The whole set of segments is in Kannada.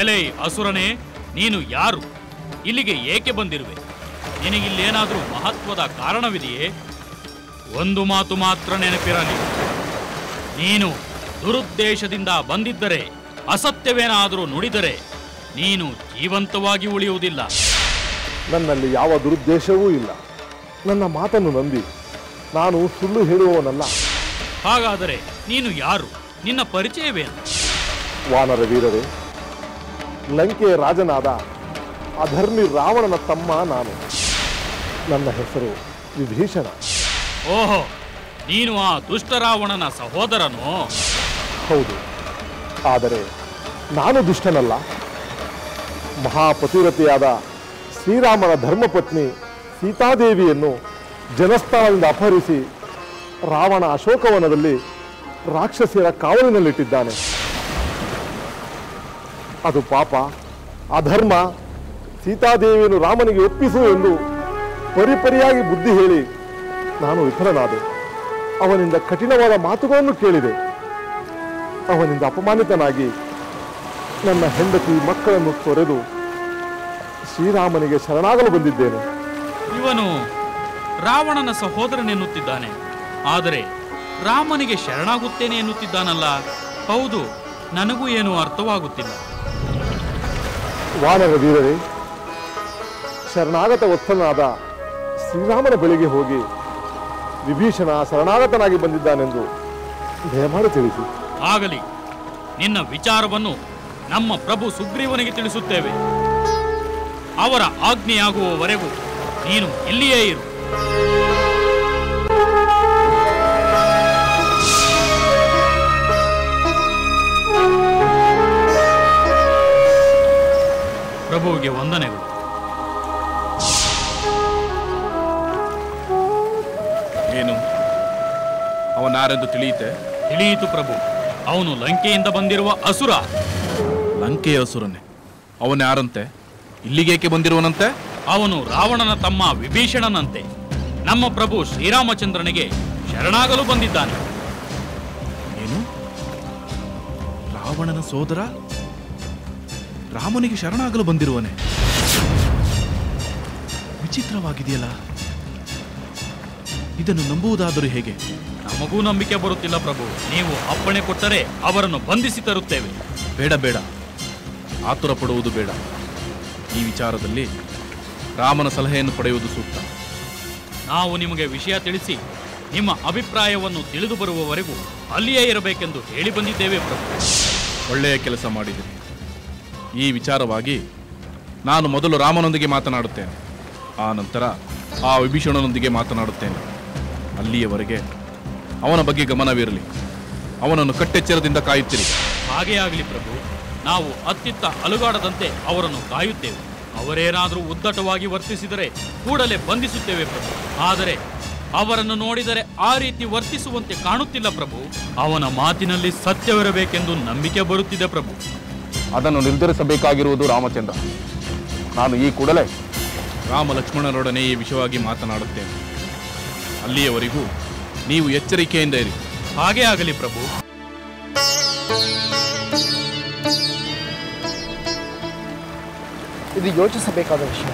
ಎಲೆ ಅಸುರನೇ, ನೀನು ಯಾರು? ಇಲ್ಲಿಗೆ ಏಕೆ ಬಂದಿರುವೆ? ನಿನಗಿಲ್ಲೇನಾದರೂ ಮಹತ್ವದ ಕಾರಣವಿದೆಯೇ? ಒಂದು ಮಾತು ಮಾತ್ರ ನೆನಪಿರಲಿ, ನೀನು ದುರುದ್ದೇಶದಿಂದ ಬಂದಿದ್ದರೆ, ಅಸತ್ಯವೇನಾದರೂ ನುಡಿದರೆ ನೀನು ಜೀವಂತವಾಗಿ ಉಳಿಯುವುದಿಲ್ಲ. ನನ್ನಲ್ಲಿ ಯಾವ ದುರುದ್ದೇಶವೂ ಇಲ್ಲ. ನನ್ನ ಮಾತನ್ನು ನಂಬಿ, ನಾನು ಸುಳ್ಳು ಹೇಳುವವನಲ್ಲ. ಹಾಗಾದರೆ ನೀನು ಯಾರು? ನಿನ್ನ ಪರಿಚಯವೇನು? ವಾನರ ವೀರರೇ, ಲಂಕೆಯ ರಾಜನಾದ ಅಧರ್ಮಿ ರಾವಣನ ತಮ್ಮ ನಾನು. ನನ್ನ ಹೆಸರು ವಿಭೀಷಣ. ಓಹೋ, ನೀನು ಆ ದುಷ್ಟ ರಾವಣನ ಸಹೋದರನೋ? ಹೌದು, ಆದರೆ ನಾನು ದುಷ್ಟನಲ್ಲ. ಮಹಾಪತಿವ್ರತೆಯಾದ ಶ್ರೀರಾಮನ ಧರ್ಮಪತ್ನಿ ಸೀತಾದೇವಿಯನ್ನು ಜನಸ್ಥಳದಿಂದ ಅಪಹರಿಸಿ ರಾವಣ ಅಶೋಕವನದಲ್ಲಿ ರಾಕ್ಷಸಿಯರ ಕಾವಲಿನಲ್ಲಿಟ್ಟಿದ್ದಾನೆ. ಅದು ಪಾಪ, ಅಧರ್ಮ. ಸೀತಾದೇವಿಯನ್ನು ರಾಮನಿಗೆ ಒಪ್ಪಿಸು ಎಂದು ಪರಿಪರಿಯಾಗಿ ಬುದ್ಧಿ ಹೇಳಿ ನಾನು ವಿಫಲನಾದೆ. ಅವನಿಂದ ಕಠಿಣವಾದ ಮಾತುಗಳನ್ನು ಕೇಳಿದೆ. ಅವನಿಂದ ಅಪಮಾನಿತನಾಗಿ ನನ್ನ ಹೆಂಡತಿ ಮಕ್ಕಳನ್ನು ತೊರೆದು ಶ್ರೀರಾಮನಿಗೆ ಶರಣಾಗಲು ಬಂದಿದ್ದೇನೆ. ಇವನು ರಾವಣನ ಸಹೋದರನೆನ್ನುತ್ತಿದ್ದಾನೆ, ಆದರೆ ರಾಮನಿಗೆ ಶರಣಾಗುತ್ತೇನೆ ಎನ್ನುತ್ತಿದ್ದಾನಲ್ಲ. ಹೌದು, ನನಗೂ ಏನೂ ಅರ್ಥವಾಗುತ್ತಿಲ್ಲ. ವಾನರ ವೀರರೇ, ಶರಣಾಗತ ವತ್ಸಲನಾದ ಶ್ರೀರಾಮನ ಬಳಿಗೆ ಹೋಗಿ ವಿಭೀಷಣ ಶರಣಾಗತನಾಗಿ ಬಂದಿದ್ದಾನೆಂದು ದಯಮಾಡಿ ತಿಳಿಸಿ. ಆಗಲಿ, ನಿನ್ನ ವಿಚಾರವನ್ನು ನಮ್ಮ ಪ್ರಭು ಸುಗ್ರೀವನಿಗೆ ತಿಳಿಸುತ್ತೇವೆ. ಅವರ ಆಜ್ಞೆಯಾಗುವವರೆಗೂ ನೀನು ಇಲ್ಲಿಯೇ ಇರು. ಪ್ರಭುವಿಗೆ ವಂದನೆಗಳು. ಏನು ಅವನಾರೆಂದು ತಿಳಿಯಿತೆ? ತಿಳಿಯಿತು ಪ್ರಭು, ಅವನು ಲಂಕೆಯಿಂದ ಬಂದಿರುವ ಅಸುರ. ಲಂಕೆಯ ಅಸುರನೇ? ಅವನ್ಯಾರಂತೆ? ಇಲ್ಲಿಗೇಕೆ ಬಂದಿರುವನಂತೆ? ಅವನು ರಾವಣನ ತಮ್ಮ ವಿಭೀಷಣನಂತೆ. ನಮ್ಮ ಪ್ರಭು ಶ್ರೀರಾಮಚಂದ್ರನಿಗೆ ಶರಣಾಗಲು ಬಂದಿದ್ದಾನೆ. ಏನು? ರಾವಣನ ಸೋದರ ರಾಮನಿಗೆ ಶರಣಾಗಲು ಬಂದಿರುವನೆ? ವಿಚಿತ್ರವಾಗಿದೆಯಲ್ಲ. ಇದನ್ನು ನಂಬುವುದಾದರೂ ಹೇಗೆ? ನಮಗೂ ನಂಬಿಕೆ ಬರುತ್ತಿಲ್ಲ ಪ್ರಭು. ನೀವು ಅಪ್ಪಣೆ ಕೊಟ್ಟರೆ ಅವರನ್ನು ಬಂಧಿಸಿ ತರುತ್ತೇವೆ. ಬೇಡ ಬೇಡ, ಆತುರ ಪಡುವುದು ಬೇಡ. ಈ ವಿಚಾರದಲ್ಲಿ ರಾಮನ ಸಲಹೆಯನ್ನು ಪಡೆಯುವುದು ಸೂಕ್ತ. ನಾವು ನಿಮಗೆ ವಿಷಯ ತಿಳಿಸಿ ನಿಮ್ಮ ಅಭಿಪ್ರಾಯವನ್ನು ತಿಳಿದು ಬರುವವರೆಗೂ ಅಲ್ಲಿಯೇ ಇರಬೇಕೆಂದು ಹೇಳಿ ಬಂದಿದ್ದೇವೆ ಪ್ರಭು. ಒಳ್ಳೆಯ ಕೆಲಸ ಮಾಡಿದೆ. ಈ ವಿಚಾರವಾಗಿ ನಾನು ಮೊದಲು ರಾಮನೊಂದಿಗೆ ಮಾತನಾಡುತ್ತೇನೆ, ಆ ನಂತರ ಆ ವಿಭೀಷಣನೊಂದಿಗೆ ಮಾತನಾಡುತ್ತೇನೆ. ಅಲ್ಲಿಯವರೆಗೆ ಅವನ ಬಗ್ಗೆ ಗಮನವಿರಲಿ. ಅವನನ್ನು ಕಟ್ಟೆಚ್ಚರದಿಂದ ಕಾಯುತ್ತೀರಿ. ಹಾಗೇ ಆಗಲಿ ಪ್ರಭು. ನಾವು ಅತ್ತಿತ್ತ ಅಲುಗಾಡದಂತೆ ಅವರನ್ನು ಕಾಯುತ್ತೇವೆ. ಅವರೇನಾದರೂ ಉದ್ದಟವಾಗಿ ವರ್ತಿಸಿದರೆ ಕೂಡಲೇ ಬಂಧಿಸುತ್ತೇವೆ ಪ್ರಭು. ಆದರೆ ಅವರನ್ನು ನೋಡಿದರೆ ಆ ರೀತಿ ವರ್ತಿಸುವಂತೆ ಕಾಣುತ್ತಿಲ್ಲ ಪ್ರಭು. ಅವನ ಮಾತಿನಲ್ಲಿ ಸತ್ಯವಿರಬೇಕೆಂದು ನಂಬಿಕೆ ಬರುತ್ತಿದೆ ಪ್ರಭು. ಅದನ್ನು ನಿರ್ಧರಿಸಬೇಕಾಗಿರುವುದು ರಾಮಚಂದ್ರ. ನಾನು ಈ ಕೂಡಲೇ ರಾಮ ಲಕ್ಷ್ಮಣರೊಡನೆ ಈ ವಿಷಯವಾಗಿ ಮಾತನಾಡುತ್ತೇನೆ. ಅಲ್ಲಿಯವರೆಗೂ ನೀವು ಎಚ್ಚರಿಕೆಯಿಂದ ಇರಿ. ಹಾಗೇ ಆಗಲಿ ಪ್ರಭು. ಇದು ಯೋಚಿಸಬೇಕಾದ ವಿಷಯ.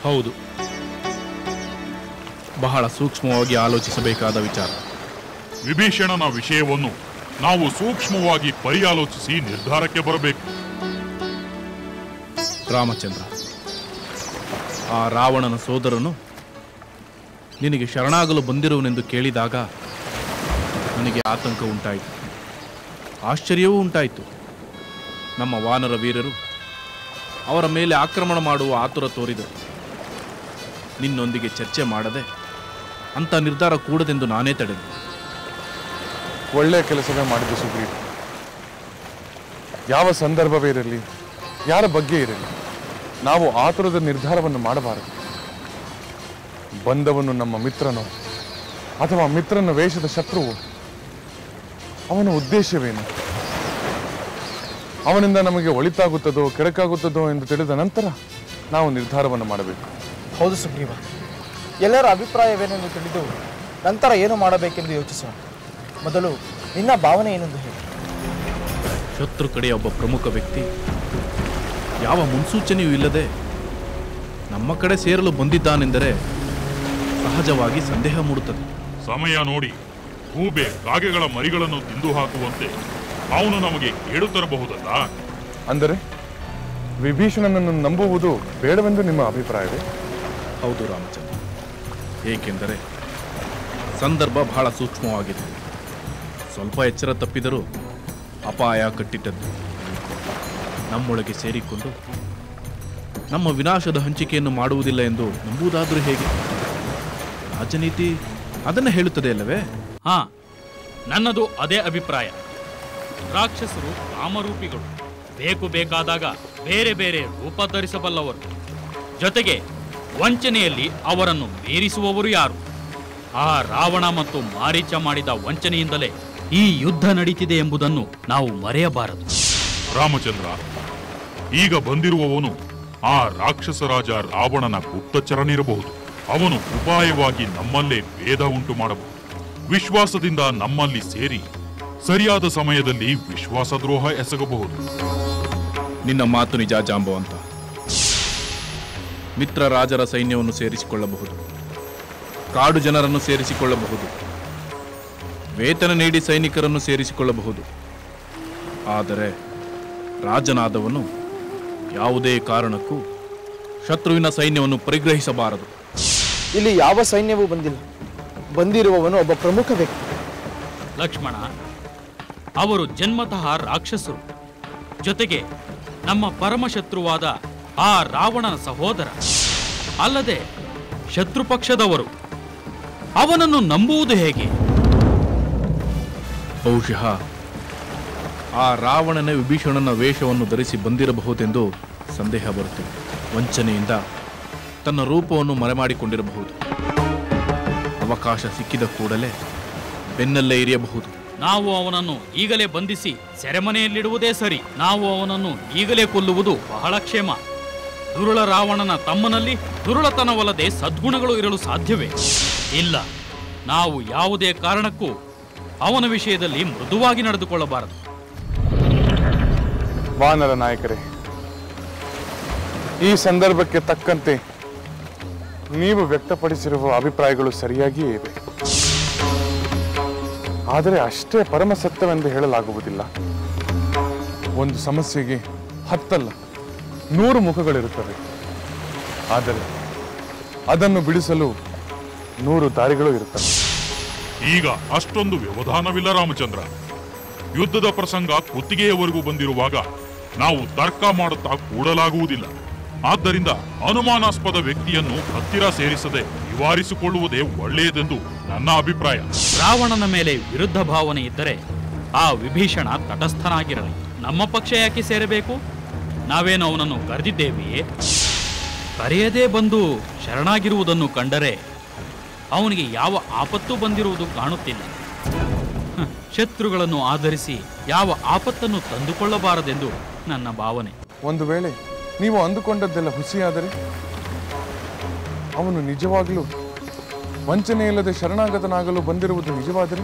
ಹೌದು, ಬಹಳ ಸೂಕ್ಷ್ಮವಾಗಿ ಆಲೋಚಿಸಬೇಕಾದ ವಿಚಾರ. ವಿಭೀಷಣನ ವಿಷಯವನ್ನು ನಾವು ಸೂಕ್ಷ್ಮವಾಗಿ ಪರ್ಯಾಲೋಚಿಸಿ ನಿರ್ಧಾರಕ್ಕೆ ಬರಬೇಕು. ರಾಮಚಂದ್ರ, ಆ ರಾವಣನ ಸೋದರನು ನಿನಗೆ ಶರಣಾಗಲು ಬಂದಿರುವನೆಂದು ಕೇಳಿದಾಗ ನನಗೆ ಆತಂಕ ಉಂಟಾಯಿತು, ಆಶ್ಚರ್ಯವೂ ಉಂಟಾಯಿತು. ನಮ್ಮ ವಾನರ ವೀರರು ಅವರ ಮೇಲೆ ಆಕ್ರಮಣ ಮಾಡುವ ಆತುರ ತೋರಿದರು. ನಿನ್ನೊಂದಿಗೆ ಚರ್ಚೆ ಮಾಡದೆ ಅಂಥ ನಿರ್ಧಾರ ಕೂಡದೆಂದು ನಾನೇ ತಡೆದೆ. ಒಳ್ಳೆಯ ಕೆಲಸವೇ ಮಾಡಿದ್ದು ಸುಗ್ರೀವ. ಯಾವ ಸಂದರ್ಭವೇ ಇರಲಿ, ಯಾರ ಬಗ್ಗೆ ಇರಲಿ, ನಾವು ಆತುರದ ನಿರ್ಧಾರವನ್ನು ಮಾಡಬಾರದು. ಬಂದವನು ನಮ್ಮ ಮಿತ್ರನೋ ಅಥವಾ ಮಿತ್ರನ ವೇಷದ ಶತ್ರುವು, ಅವನ ಉದ್ದೇಶವೇನು, ಅವನಿಂದ ನಮಗೆ ಒಳಿತಾಗುತ್ತದೋ ಕೆಡಕಾಗುತ್ತದೋ ಎಂದು ತಿಳಿದ ನಂತರ ನಾವು ನಿರ್ಧಾರವನ್ನು ಮಾಡಬೇಕು. ಹೌದು ಸುಗ್ರೀವ, ಎಲ್ಲರ ಅಭಿಪ್ರಾಯವೇನೆಂದು ತಿಳಿದು ನಂತರ ಏನು ಮಾಡಬೇಕೆಂದು ಯೋಚಿಸೋಣ. ಮೊದಲು ನಿನ್ನ ಭಾವನೆ ಏನೆಂದು ಹೇಳಿ. ಶತ್ರು ಕಡೆಯ ಒಬ್ಬ ಪ್ರಮುಖ ವ್ಯಕ್ತಿ ಯಾವ ಮುನ್ಸೂಚನೆಯೂ ಇಲ್ಲದೆ ನಮ್ಮ ಕಡೆ ಸೇರಲು ಬಂದಿದ್ದಾನೆಂದರೆ ಸಹಜವಾಗಿ ಸಂದೇಹ ಮೂಡುತ್ತದೆ. ಸಮಯ ನೋಡಿ ಗೂಬೆ ಕಾಗೆಗಳ ಮರಿಗಳನ್ನು ತಿಂದು ಹಾಕುವಂತೆ ಅವನು ನಮಗೆ ಕೇಳು ತರಬಹುದಲ್ಲ? ಅಂದರೆ ವಿಭೀಷಣನನ್ನು ನಂಬುವುದು ಬೇಡವೆಂದು ನಿಮ್ಮ ಅಭಿಪ್ರಾಯವೇ? ಹೌದು ರಾಮಚಂದ್ರ, ಏಕೆಂದರೆ ಸಂದರ್ಭ ಬಹಳ ಸೂಕ್ಷ್ಮವಾಗಿದೆ. ಸ್ವಲ್ಪ ಎಚ್ಚರ ತಪ್ಪಿದರೂ ಅಪಾಯ ಕಟ್ಟಿಟ್ಟದ್ದು. ನಮ್ಮೊಳಗೆ ಸೇರಿಕೊಂಡು ನಮ್ಮ ವಿನಾಶದ ಹಂಚಿಕೆಯನ್ನು ಮಾಡುವುದಿಲ್ಲ ಎಂದು ನಂಬುವುದಾದರೂ ಹೇಗೆ? ರಾಜನೀತಿ ಅದನ್ನು ಹೇಳುತ್ತದೆ ಅಲ್ಲವೇ? ಹಾ, ನನ್ನದು ಅದೇ ಅಭಿಪ್ರಾಯ. ರಾಕ್ಷಸರು ಕಾಮರೂಪಿಗಳು, ಬೇಕಾದಾಗ ಬೇರೆ ಬೇರೆ ರೂಪ ಧರಿಸಬಲ್ಲವರು. ಜೊತೆಗೆ ವಂಚನೆಯಲ್ಲಿ ಅವರನ್ನು ಮೀರಿಸುವವರು ಯಾರು? ಆ ರಾವಣ ಮತ್ತು ಮಾರೀಚ ಮಾಡಿದ ವಂಚನೆಯಿಂದಲೇ ಈ ಯುದ್ಧ ನಡೀತಿದೆ ಎಂಬುದನ್ನು ನಾವು ಮರೆಯಬಾರದು. ರಾಮಚಂದ್ರ, ಈಗ ಬಂದಿರುವವನು ಆ ರಾಕ್ಷಸ ರಾಜ ರಾವಣನ ಗುಪ್ತಚರನಿರಬಹುದು. ಅವನು ಉಪಾಯವಾಗಿ ನಮ್ಮಲ್ಲೇ ಭೇದ ಉಂಟು ಮಾಡಬಹುದು. ವಿಶ್ವಾಸದಿಂದ ನಮ್ಮಲ್ಲಿ ಸೇರಿ ಸರಿಯಾದ ಸಮಯದಲ್ಲಿ ವಿಶ್ವಾಸದ್ರೋಹ ಎಸಗಬಹುದು. ನಿನ್ನ ಮಾತು ನಿಜ ಜಾಂಬವಂತ. ಮಿತ್ರ ರಾಜರ ಸೈನ್ಯವನ್ನು ಸೇರಿಸಿಕೊಳ್ಳಬಹುದು, ಕಾಡು ಜನರನ್ನು ಸೇರಿಸಿಕೊಳ್ಳಬಹುದು, ವೇತನ ನೀಡಿ ಸೈನಿಕರನ್ನು ಸೇರಿಸಿಕೊಳ್ಳಬಹುದು. ಆದರೆ ರಾಜನಾದವನು ಯಾವುದೇ ಕಾರಣಕ್ಕೂ ಶತ್ರುವಿನ ಸೈನ್ಯವನ್ನು ಪರಿಗ್ರಹಿಸಬಾರದು. ಇಲ್ಲಿ ಯಾವ ಸೈನ್ಯವೂ ಬಂದಿಲ್ಲ. ಬಂದಿರುವವನು ಒಬ್ಬ ಪ್ರಮುಖ ವ್ಯಕ್ತಿ. ಲಕ್ಷ್ಮಣ, ಅವರು ಜನ್ಮತಃ ರಾಕ್ಷಸರು. ಜೊತೆಗೆ ನಮ್ಮ ಪರಮಶತ್ರುವಾದ ಆ ರಾವಣನ ಸಹೋದರ. ಅಲ್ಲದೆ ಶತ್ರುಪಕ್ಷದವರು. ಅವನನ್ನು ನಂಬುವುದು ಹೇಗೆ? ಬಹುಶಃ ಆ ರಾವಣನ ವಿಭೀಷಣನ ವೇಷವನ್ನು ಧರಿಸಿ ಬಂದಿರಬಹುದೆಂದು ಸಂದೇಹ ಬರುತ್ತದೆ. ವಂಚನೆಯಿಂದ ತನ್ನ ರೂಪವನ್ನು ಮರೆಮಾಡಿಕೊಂಡಿರಬಹುದು. ಅವಕಾಶ ಸಿಕ್ಕಿದ ಕೂಡಲೇ ಬೆನ್ನಲ್ಲೇ ಇರಿಯಬಹುದು. ನಾವು ಅವನನ್ನು ಈಗಲೇ ಬಂಧಿಸಿ ಸೆರೆಮನೆಯಲ್ಲಿಡುವುದೇ ಸರಿ. ನಾವು ಅವನನ್ನು ಈಗಲೇ ಕೊಲ್ಲುವುದು ಬಹಳ ಕ್ಷೇಮ. ದುರುಳ ರಾವಣನ ತಮ್ಮನಲ್ಲಿ ದುರುಳತನವಲ್ಲದೆ ಸದ್ಗುಣಗಳು ಇರಲು ಸಾಧ್ಯವೇ? ಇಲ್ಲ. ನಾವು ಯಾವುದೇ ಕಾರಣಕ್ಕೂ ಅವನ ವಿಷಯದಲ್ಲಿ ಮೃದುವಾಗಿ ನಡೆದುಕೊಳ್ಳಬಾರದು. ವಾನರ ನಾಯಕರೇ, ಈ ಸಂದರ್ಭಕ್ಕೆ ತಕ್ಕಂತೆ ನೀವು ವ್ಯಕ್ತಪಡಿಸಿರುವ ಅಭಿಪ್ರಾಯಗಳು ಸರಿಯಾಗಿಯೇ ಇವೆ. ಆದರೆ ಅಷ್ಟೇ ಪರಮ ಸತ್ಯವೆಂದು ಹೇಳಲಾಗುವುದಿಲ್ಲ. ಒಂದು ಸಮಸ್ಯೆಗೆ 10 ಅಲ್ಲ 100 ಮುಖಗಳಿರುತ್ತವೆ. ಆದರೆ ಅದನ್ನು ಬಿಡಿಸಲು 100 ದಾರಿಗಳು ಇರುತ್ತವೆ. ಈಗ ಅಷ್ಟೊಂದು ವ್ಯವಧಾನವಿಲ್ಲ ರಾಮಚಂದ್ರ. ಯುದ್ಧದ ಪ್ರಸಂಗ ಕುತ್ತಿಗೆಯವರೆಗೂ ಬಂದಿರುವಾಗ ನಾವು ತರ್ಕ ಮಾಡುತ್ತಾ ಕೂಡಲಾಗುವುದಿಲ್ಲ. ಆದ್ದರಿಂದ ಅನುಮಾನಾಸ್ಪದ ವ್ಯಕ್ತಿಯನ್ನು ಹತ್ತಿರ ಸೇರಿಸದೆ ನಿವಾರಿಸಿಕೊಳ್ಳುವುದೇ ಒಳ್ಳೆಯದೆಂದು ನನ್ನ ಅಭಿಪ್ರಾಯ. ರಾವಣನ ಮೇಲೆ ವಿರುದ್ಧ ಭಾವನೆ ಇದ್ದರೆ ಆ ವಿಭೀಷಣ ತಟಸ್ಥನಾಗಿರಲಿ. ನಮ್ಮ ಪಕ್ಷ ಯಾಕೆ ಸೇರಬೇಕು? ನಾವೇನು ಅವನನ್ನು ಕರೆದಿದ್ದೇವೆಯೇ? ಕರೆಯದೇ ಬಂದು ಶರಣಾಗಿರುವುದನ್ನು ಕಂಡರೆ ಅವನಿಗೆ ಯಾವ ಆಪತ್ತು ಬಂದಿರುವುದು ಕಾಣುತ್ತಿಲ್ಲ. ಶತ್ರುಗಳನ್ನು ಆಧರಿಸಿ ಯಾವ ಆಪತ್ತನ್ನು ತಂದುಕೊಳ್ಳಬಾರದೆಂದು ನನ್ನ ಭಾವನೆ. ಒಂದು ವೇಳೆ ನೀವು ಅಂದುಕೊಂಡದ್ದೆಲ್ಲ ಹುಸಿಯಾದರೆ ಅವನು ನಿಜವಾಗಲೂ ವಂಚನೆಯಿಲ್ಲದೆ ಶರಣಾಗತನಾಗಲು ಬಂದಿರುವುದು ನಿಜವಾದರೆ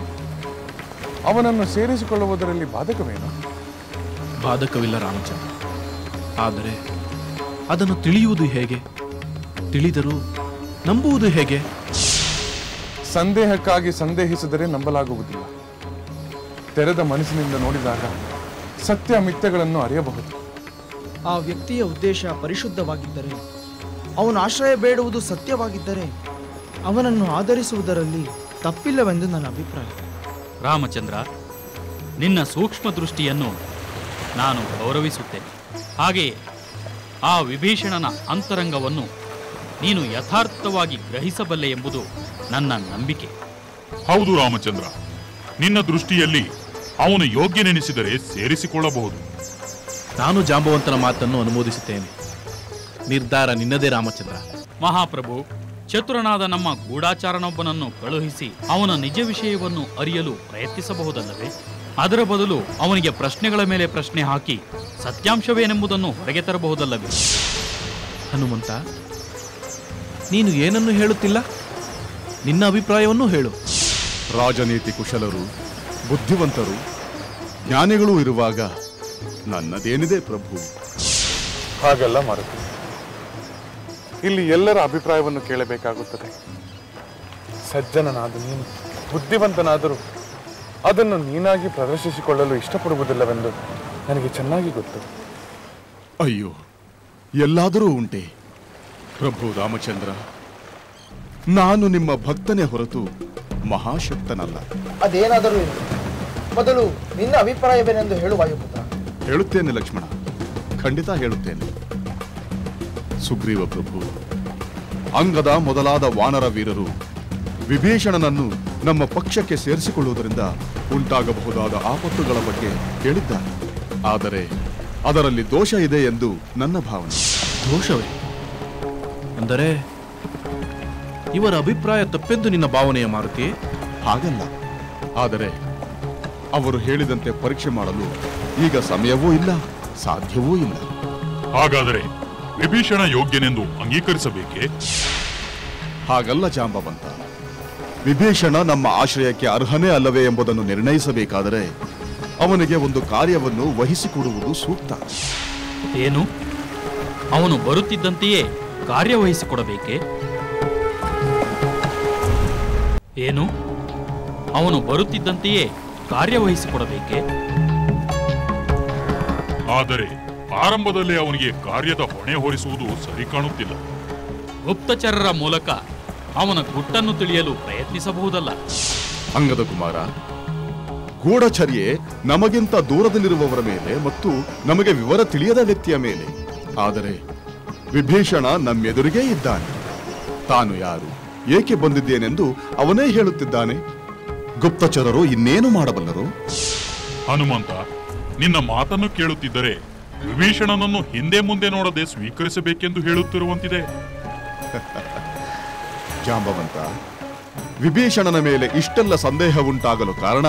ಅವನನ್ನು ಸೇರಿಸಿಕೊಳ್ಳುವುದರಲ್ಲಿ ಬಾಧಕವೇನು? ಬಾಧಕವಿಲ್ಲ ರಾಮಚಂದ್ರ. ಆದರೆ ಅದನ್ನು ತಿಳಿಯುವುದು ಹೇಗೆ? ತಿಳಿದರೂ ನಂಬುವುದು ಹೇಗೆ? ಸಂದೇಹಕ್ಕಾಗಿ ಸಂದೇಹಿಸಿದರೆ ನಂಬಲಾಗುವುದಿಲ್ಲ. ತೆರೆದ ಮನಸ್ಸಿನಿಂದ ನೋಡಿದಾಗ ಸತ್ಯ ಮಿಥ್ಯಗಳನ್ನು ಅರಿಯಬಹುದು. ಆ ವ್ಯಕ್ತಿಯ ಉದ್ದೇಶ ಪರಿಶುದ್ಧವಾಗಿದ್ದರೆ, ಅವನು ಆಶ್ರಯ ಬೇಡುವುದು ಸತ್ಯವಾಗಿದ್ದರೆ ಅವನನ್ನು ಆಧರಿಸುವುದರಲ್ಲಿ ತಪ್ಪಿಲ್ಲವೆಂದು ನನ್ನ ಅಭಿಪ್ರಾಯ. ರಾಮಚಂದ್ರ, ನಿನ್ನ ಸೂಕ್ಷ್ಮ ದೃಷ್ಟಿಯನ್ನು ನಾನು ಗೌರವಿಸುತ್ತೇನೆ. ಹಾಗೆಯೇ ಆ ವಿಭೀಷಣನ ಅಂತರಂಗವನ್ನು ನೀನು ಯಥಾರ್ಥವಾಗಿ ಗ್ರಹಿಸಬಲ್ಲೆ ಎಂಬುದು ನನ್ನ ನಂಬಿಕೆ. ಹೌದು ರಾಮಚಂದ್ರ, ನಿನ್ನ ದೃಷ್ಟಿಯಲ್ಲಿ ಅವನು ಯೋಗ್ಯನೆನಿಸಿದರೆ ಸೇರಿಸಿಕೊಳ್ಳಬಹುದು. ನಾನು ಜಾಂಬವಂತನ ಮಾತನ್ನು ಅನುಮೋದಿಸುತ್ತೇನೆ. ನಿರ್ಧಾರ ನಿನ್ನದೇ ರಾಮಚಂದ್ರ. ಮಹಾಪ್ರಭು, ಚತುರನಾದ ನಮ್ಮ ಗೂಢಾಚಾರನೊಬ್ಬನನ್ನು ಕಳುಹಿಸಿ ಅವನ ನಿಜ ವಿಷಯವನ್ನು ಅರಿಯಲು ಪ್ರಯತ್ನಿಸಬಹುದಲ್ಲವೇ? ಅದರ ಬದಲು ಅವನಿಗೆ ಪ್ರಶ್ನೆಗಳ ಮೇಲೆ ಪ್ರಶ್ನೆ ಹಾಕಿ ಸತ್ಯಾಂಶವೇನೆಂಬುದನ್ನು ಹೊರಗೆ ತರಬಹುದಲ್ಲವೇ? ಹನುಮಂತ, ನೀನು ಏನನ್ನು ಹೇಳುತ್ತಿಲ್ಲ? ನಿನ್ನ ಅಭಿಪ್ರಾಯವನ್ನು ಹೇಳು. ರಾಜನೀತಿ ಕುಶಲರು, ಬುದ್ಧಿವಂತರು, ಜ್ಞಾನಿಗಳೂ ಇರುವಾಗ ನನ್ನದೇನಿದೆ ಪ್ರಭು? ಹಾಗಲ್ಲ ಮಾರುತಿ, ಇಲ್ಲಿ ಎಲ್ಲರ ಅಭಿಪ್ರಾಯವನ್ನು ಕೇಳಬೇಕಾಗುತ್ತದೆ. ಸಜ್ಜನನಾದ ನೀನು ಬುದ್ಧಿವಂತನಾದರೂ ಅದನ್ನು ನೀನಾಗಿ ಪ್ರದರ್ಶಿಸಿಕೊಳ್ಳಲು ಇಷ್ಟಪಡುವುದಿಲ್ಲವೆಂದು ನನಗೆ ಚೆನ್ನಾಗಿ ಗೊತ್ತು. ಅಯ್ಯೋ, ಎಲ್ಲಾದರೂ ಉಂಟೆ ಪ್ರಭು ರಾಮಚಂದ್ರ. ನಾನು ನಿಮ್ಮ ಭಕ್ತನೇ ಹೊರತು ಮಹಾಶಕ್ತನಲ್ಲ. ಅದೇನಾದರೂ ಇರಲಿ, ಮೊದಲು ನಿನ್ನ ಅಭಿಪ್ರಾಯವೇನೆಂದು ಹೇಳು ವಾಯುಪುತ್ರ. ಹೇಳುತ್ತೇನೆ ಲಕ್ಷ್ಮಣ, ಖಂಡಿತ ಹೇಳುತ್ತೇನೆ. ಸುಗ್ರೀವ ಪ್ರಭು, ಅಂಗದ ಮೊದಲಾದ ವಾನರ ವೀರರು ವಿಭೀಷಣನನ್ನು ನಮ್ಮ ಪಕ್ಷಕ್ಕೆ ಸೇರಿಸಿಕೊಳ್ಳುವುದರಿಂದ ಉಂಟಾಗಬಹುದಾದ ಆಪತ್ತುಗಳ ಬಗ್ಗೆ ಹೇಳಿದ್ದಾರೆ. ಆದರೆ ಅದರಲ್ಲಿ ದೋಷ ಇದೆ ಎಂದು ನನ್ನ ಭಾವನೆ. ದೋಷವೇ? ಅಂದರೆ ಇವರ ಅಭಿಪ್ರಾಯ ತಪ್ಪೆಂದು ನಿನ್ನ ಭಾವನೆಯ ಮಾರುತಿ? ಹಾಗಲ್ಲ, ಆದರೆ ಅವರು ಹೇಳಿದಂತೆ ಪರೀಕ್ಷೆ ಮಾಡಲು ಈಗ ಸಮಯವೂ ಇಲ್ಲ, ಸಾಧ್ಯವೂ ಇಲ್ಲ. ಹಾಗಾದರೆ ವಿಭೀಷಣ ಯೋಗ್ಯನೆಂದು ಅಂಗೀಕರಿಸಬೇಕೇ? ಹಾಗಲ್ಲ ಜಾಂಬವಂತ. ವಿಭೀಷಣ ನಮ್ಮ ಆಶ್ರಯಕ್ಕೆ ಅರ್ಹನೇ ಅಲ್ಲವೇ ಎಂಬುದನ್ನು ನಿರ್ಣಯಿಸಬೇಕಾದರೆ ಅವನಿಗೆ ಒಂದು ಕಾರ್ಯವನ್ನು ವಹಿಸಿಕೊಡುವುದು ಸೂಕ್ತ. ಏನು? ಅವನು ಬರುತ್ತಿದ್ದಂತೆಯೇ ಕಾರ್ಯವಹಿಸಿಕೊಡಬೇಕೆ? ಏನು? ಅವನು ಬರುತ್ತಿದ್ದಂತೆಯೇ ಕಾರ್ಯವಹಿಸಿಕೊಡಬೇಕೆ? ಆದರೆ ಆರಂಭದಲ್ಲಿ ಅವನಿಗೆ ಕಾರ್ಯದ ಹೊಣೆ ಹೊರಿಸುವುದು ಸರಿ ಕಾಣುತ್ತಿಲ್ಲ. ಗುಪ್ತಚರರ ಮೂಲಕ ಅವನ ಗುಟ್ಟನ್ನು ತಿಳಿಯಲು ಪ್ರಯತ್ನಿಸಬಹುದಲ್ಲ. ಅಂಗದ ಕುಮಾರ, ಗೂಢಚರ್ಯೆ ನಮಗಿಂತ ದೂರದಲ್ಲಿರುವವರ ಮೇಲೆ ಮತ್ತು ನಮಗೆ ವಿವರ ತಿಳಿಯದ ವ್ಯಕ್ತಿಯ ಮೇಲೆ. ಆದರೆ ವಿಭೀಷಣ ನಮ್ಮೆದುರಿಗೇ ಇದ್ದಾನೆ. ತಾನು ಯಾರು, ಏಕೆ ಬಂದಿದ್ದೇನೆಂದು ಅವನೇ ಹೇಳುತ್ತಿದ್ದಾನೆ. ಗುಪ್ತಚರರು ಇನ್ನೇನು ಮಾಡಬಲ್ಲರು? ಹನುಮಂತ, ನಿನ್ನ ಮಾತನ್ನು ಕೇಳುತ್ತಿದ್ದರೆ ವಿಭೀಷಣನನ್ನು ಹಿಂದೆ ಮುಂದೆ ನೋಡದೆ ಸ್ವೀಕರಿಸಬೇಕೆಂದು ಹೇಳುತ್ತಿರುವಂತಿದೆ. ಜಾಂಬವಂತ, ವಿಭೀಷಣನ ಮೇಲೆ ಇಷ್ಟೆಲ್ಲ ಸಂದೇಹ ಉಂಟಾಗಲು ಕಾರಣ